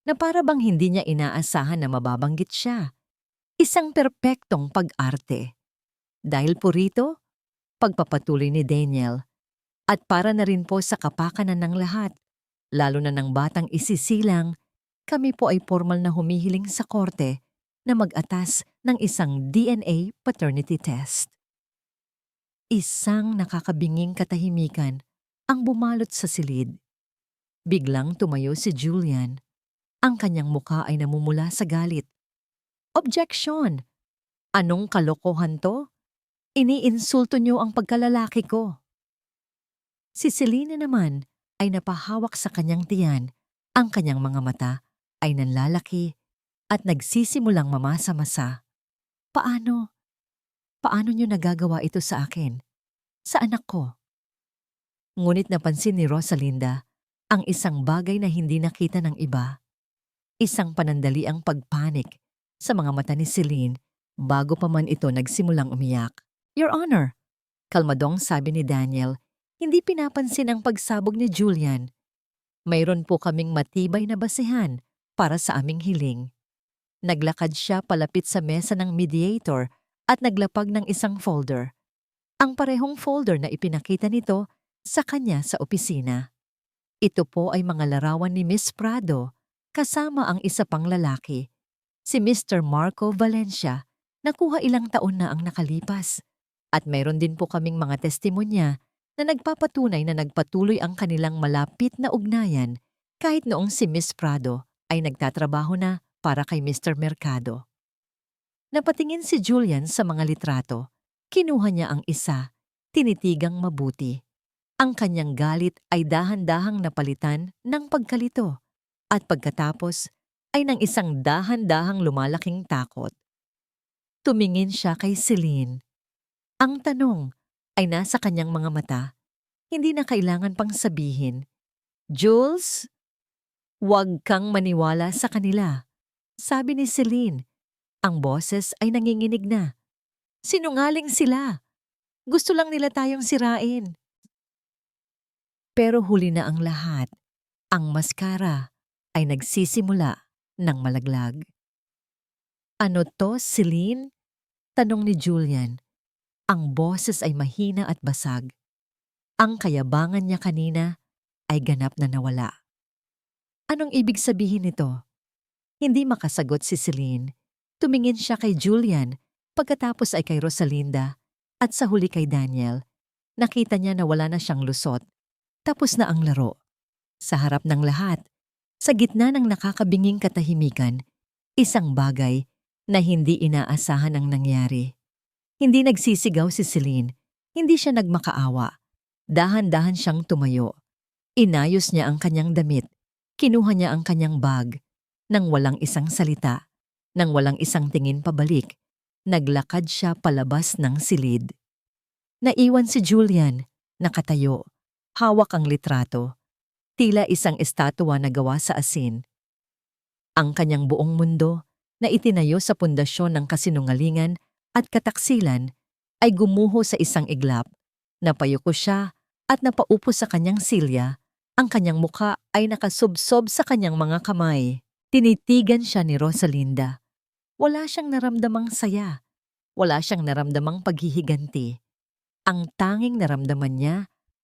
na para bang hindi niya inaasahan na mababanggit siya. Isang perpektong pag-arte. Dahil po rito, pagpapatuloy ni Daniel, at para na rin po sa kapakanan ng lahat, lalo na ng batang isisilang, kami po ay formal na humihiling sa korte na mag-atas ng isang DNA paternity test. Isang nakakabinging katahimikan ang bumalot sa silid. Biglang tumayo si Julian. Ang kanyang mukha ay namumula sa galit. "Objection! Anong kalokohan to? Iniinsulto niyo ang pagkalalaki ko." Si Selena naman ay napahawak sa kanyang tiyan. Ang kanyang mga mata ay nanlalaki at nagsisimulang mamasa-masa. Paano? Paano niyo nagagawa ito sa akin? Sa anak ko?" Ngunit napansin ni Rosalinda ang isang bagay na hindi nakita ng iba. Isang panandaliang pagpanik sa mga mata ni Celine bago pa man ito nagsimulang umiyak. "Your Honor," kalmadong sabi ni Daniel, hindi pinapansin ang pagsabog ni Julian. "Mayroon po kaming matibay na basehan para sa aming hiling." Naglakad siya palapit sa mesa ng mediator at naglapag ng isang folder. Ang parehong folder na ipinakita nito sa kanya sa opisina. Ito po ay mga larawan ni Miss Prado kasama ang isa pang lalaki, si Mr. Marco Valencia, nakuha ilang taon na ang nakalipas. At mayroon din po kaming mga testimonya na nagpapatunay na nagpatuloy ang kanilang malapit na ugnayan kahit noong si Miss Prado ay nagtatrabaho na para kay Mr. Mercado. Napatingin si Julian sa mga litrato. Kinuha niya ang isa, tinitigang mabuti. Ang kanyang galit ay dahan-dahang napalitan ng pagkalito at pagkatapos ay ng isang dahan-dahang lumalaking takot. Tumingin siya kay Celine. Ang tanong ay nasa kanyang mga mata. Hindi na kailangan pang sabihin, "Jules, huwag kang maniwala sa kanila." Sabi ni Celine. Ang boses ay nanginginig na. Sinungaling sila. Gusto lang nila tayong sirain. Pero huli na ang lahat. Ang maskara ay nagsisimula ng malaglag. "Ano to, Celine?" tanong ni Julian. Ang boses ay mahina at basag. Ang kayabangan niya kanina ay ganap na nawala. Anong ibig sabihin nito? Hindi makasagot si Celine. Tumingin siya kay Julian, pagkatapos ay kay Rosalinda, at sa huli kay Daniel. Nakita niya na wala na siyang lusot. Tapos na ang laro. Sa harap ng lahat, sa gitna ng nakakabinging katahimikan, isang bagay na hindi inaasahan ang nangyari. Hindi nagsisigaw si Celine. Hindi siya nagmakaawa. Dahan-dahan siyang tumayo. Inayos niya ang kanyang damit. Kinuha niya ang kanyang bag. Nang walang isang salita. Nang walang isang tingin pabalik, naglakad siya palabas ng silid. Naiwan si Julian, nakatayo, hawak ang litrato, tila isang estatwa na gawa sa asin. Ang kanyang buong mundo na itinayo sa pundasyon ng kasinungalingan at kataksilan ay gumuho sa isang iglap. Napayuko siya at napaupo sa kanyang silya. Ang kanyang muka ay nakasubsob sa kanyang mga kamay. Tinitigan siya ni Rosalinda. Wala siyang naramdamang saya. Wala siyang naramdamang paghihiganti. Ang tanging naramdaman niya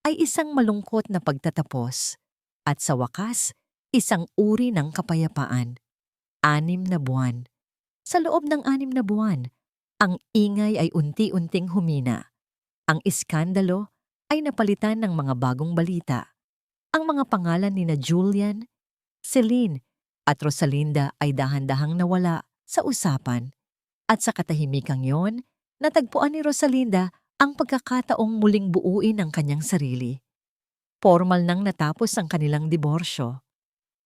ay isang malungkot na pagtatapos. At sa wakas, isang uri ng kapayapaan. 6 na buwan. Sa loob ng 6 na buwan, ang ingay ay unti-unting humina. Ang iskandalo ay napalitan ng mga bagong balita. Ang mga pangalan ni na Julian, Celine, at Rosalinda ay dahan-dahang nawala sa usapan. At sa katahimikang yon, natagpuan ni Rosalinda ang pagkakataong muling buuin ang kanyang sarili. Formal nang natapos ang kanilang diborsyo.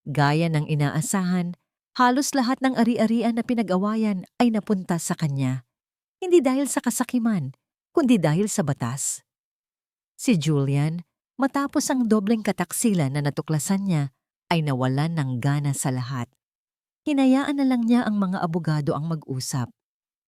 Gaya ng inaasahan, halos lahat ng ari-arian na pinag-awayan ay napunta sa kanya. Hindi dahil sa kasakiman, kundi dahil sa batas. Si Julian, matapos ang dobleng kataksilan na natuklasan niya, ay nawalan ng gana sa lahat. Hinayaan na lang niya ang mga abogado ang mag-usap.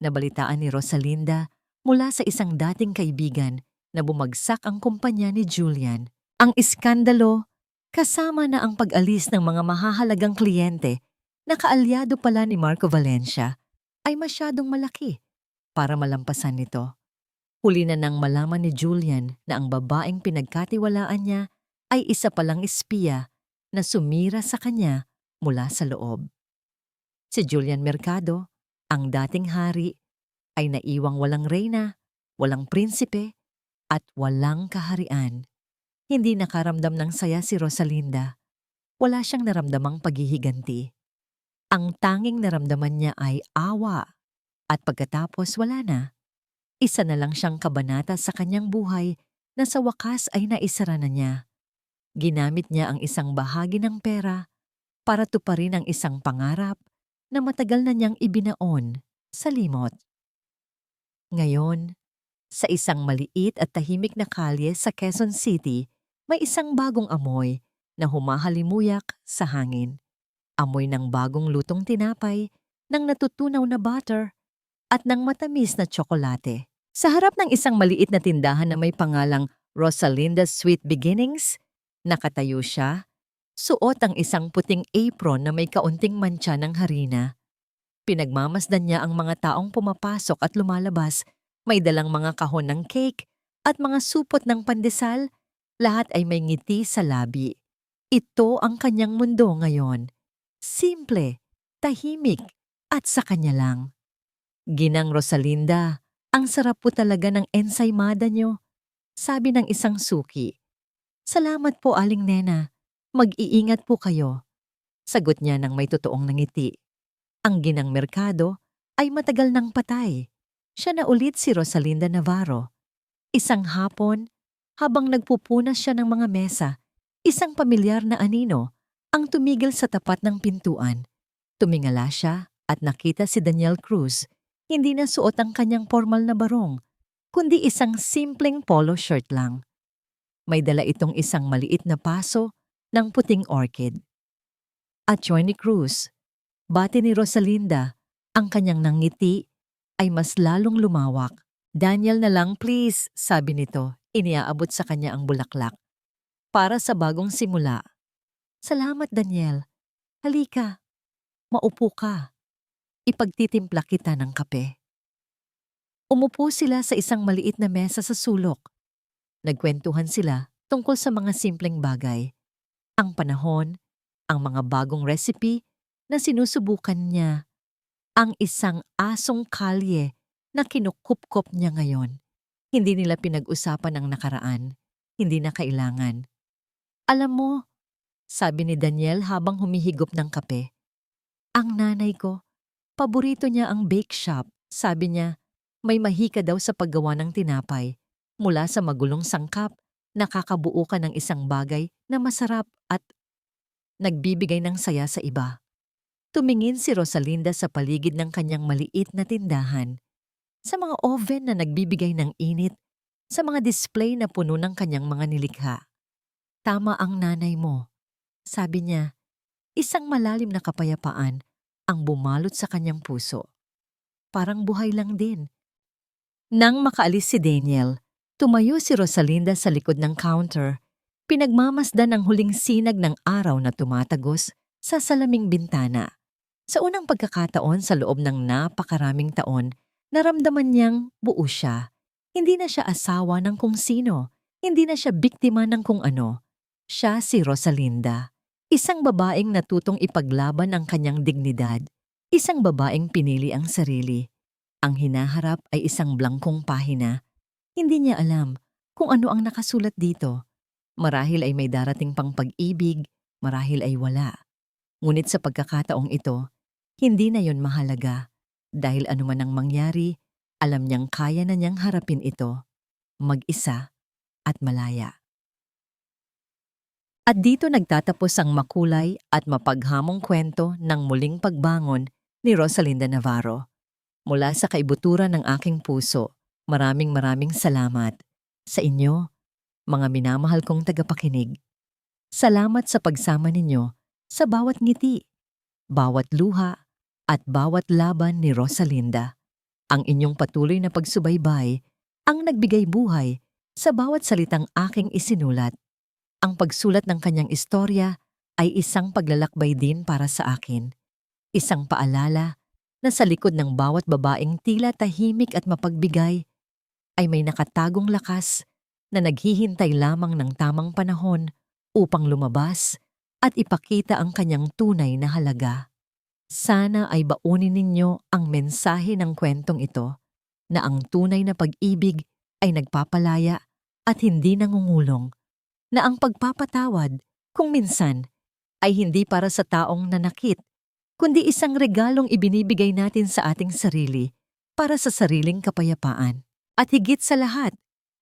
Nabalitaan ni Rosalinda mula sa isang dating kaibigan na bumagsak ang kumpanya ni Julian. Ang iskandalo, kasama na ang pag-alis ng mga mahahalagang kliyente na kaalyado pala ni Marco Valencia, ay masyadong malaki para malampasan nito. Huli na nang malaman ni Julian na ang babaeng pinagkatiwalaan niya ay isa palang espiya na sumira sa kanya mula sa loob. Si Julian Mercado, ang dating hari, ay naiwang walang reyna, walang prinsipe, at walang kaharian. Hindi nakaramdam ng saya si Rosalinda. Wala siyang naramdamang paghihiganti. Ang tanging naramdaman niya ay awa, at pagkatapos wala na. Isa na lang siyang kabanata sa kanyang buhay na sa wakas ay naisara na niya. Ginamit niya ang isang bahagi ng pera para tuparin ang isang pangarap na matagal na niyang ibinaon sa limot. Ngayon, sa isang maliit at tahimik na kalye sa Quezon City, may isang bagong amoy na humahalimuyak sa hangin. Amoy ng bagong lutong tinapay, ng natutunaw na butter, at ng matamis na tsokolate. Sa harap ng isang maliit na tindahan na may pangalang Rosalinda's Sweet Beginnings, nakatayo siya, suot ang isang puting apron na may kaunting mantsa ng harina. Pinagmamasdan niya ang mga taong pumapasok at lumalabas, may dalang mga kahon ng cake at mga supot ng pandesal, lahat ay may ngiti sa labi. Ito ang kanyang mundo ngayon. Simple, tahimik, at sa kanya lang. "Ginang Rosalinda, ang sarap po talaga ng ensaymada niyo," sabi ng isang suki. "Salamat po, Aling Nena. Mag-iingat po kayo." Sagot niya ng may totoong nangiti. Ang ginang merkado ay matagal nang patay. Siya na ulit si Rosalinda Navarro. Isang hapon, habang nagpupunas siya ng mga mesa, isang pamilyar na anino ang tumigil sa tapat ng pintuan. Tumingala siya at nakita si Daniel Cruz. Hindi na suot ang kanyang formal na barong, kundi isang simpleng polo shirt lang. May dala itong isang maliit na paso ng puting orchid. Atty. Cruz, bati ni Rosalinda, ang kanyang nangiti ay mas lalong lumawak. Daniel na lang please, sabi nito, iniaabot sa kanya ang bulaklak. Para sa bagong simula. Salamat Daniel. Halika, maupo ka. Ipagtitimpla kita ng kape. Umupo sila sa isang maliit na mesa sa sulok. Nagkwentuhan sila tungkol sa mga simpleng bagay. Ang panahon, ang mga bagong recipe na sinusubukan niya, ang isang asong kalye na kinukupkop niya ngayon. Hindi nila pinag-usapan ang nakaraan, hindi na kailangan. Alam mo, sabi ni Daniel habang humihigop ng kape, ang nanay ko, paborito niya ang bake shop. Sabi niya, may mahika daw sa paggawa ng tinapay. Mula sa magulong sangkap, nakakabuo ka ng isang bagay na masarap at nagbibigay ng saya sa iba. Tumingin si Rosalinda sa paligid ng kanyang maliit na tindahan, sa mga oven na nagbibigay ng init, sa mga display na puno ng kanyang mga nilikha. Tama ang nanay mo, sabi niya. Isang malalim na kapayapaan ang bumalot sa kanyang puso. Parang buhay lang din. Nang makaalis si Daniel, tumayo si Rosalinda sa likod ng counter. Pinagmamasdan ang huling sinag ng araw na tumatagos sa salaming bintana. Sa unang pagkakataon sa loob ng napakaraming taon, naramdaman niyang buo siya. Hindi na siya asawa ng kung sino. Hindi na siya biktima ng kung ano. Siya si Rosalinda. Isang babaeng natutong ipaglaban ang kanyang dignidad. Isang babaeng pinili ang sarili. Ang hinaharap ay isang blangkong pahina. Hindi niya alam kung ano ang nakasulat dito. Marahil ay may darating pang pag-ibig, marahil ay wala. Ngunit sa pagkakataong ito, hindi na yon mahalaga. Dahil anuman ang mangyari, alam niyang kaya na niyang harapin ito, mag-isa at malaya. At dito nagtatapos ang makulay at mapaghamong kwento ng muling pagbangon ni Rosalinda Navarro. Mula sa kaibuturan ng aking puso, maraming salamat sa inyo, mga minamahal kong tagapakinig. Salamat sa pagsama ninyo sa bawat ngiti, bawat luha, at bawat laban ni Rosalinda. Ang inyong patuloy na pagsubaybay ang nagbigay buhay sa bawat salitang aking isinulat. Ang pagsulat ng kanyang istorya ay isang paglalakbay din para sa akin. Isang paalala na sa likod ng bawat babaeng tila tahimik at mapagbigay ay may nakatagong lakas na naghihintay lamang ng tamang panahon upang lumabas at ipakita ang kanyang tunay na halaga. Sana ay baunin ninyo ang mensahe ng kwentong ito na ang tunay na pag-ibig ay nagpapalaya at hindi nangungulong, na ang pagpapatawad kung minsan ay hindi para sa taong nanakit, kundi isang regalong ibinibigay natin sa ating sarili para sa sariling kapayapaan. At higit sa lahat,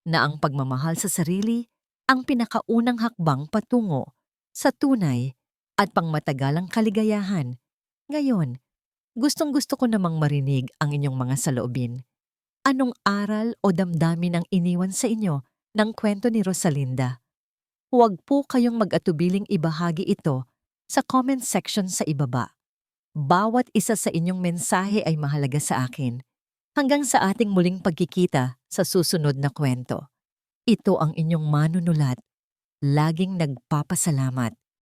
na ang pagmamahal sa sarili ang pinakaunang hakbang patungo sa tunay at pangmatagalang kaligayahan. Ngayon, gustong-gusto ko namang marinig ang inyong mga saloobin. Anong aral o damdamin ang iniwan sa inyo ng kwento ni Rosalinda? Huwag po kayong mag-atubiling ibahagi ito sa comment section sa ibaba. Bawat isa sa inyong mensahe ay mahalaga sa akin. Hanggang sa ating muling pagkikita sa susunod na kwento. Ito ang inyong manunulat. Laging nagpapasalamat.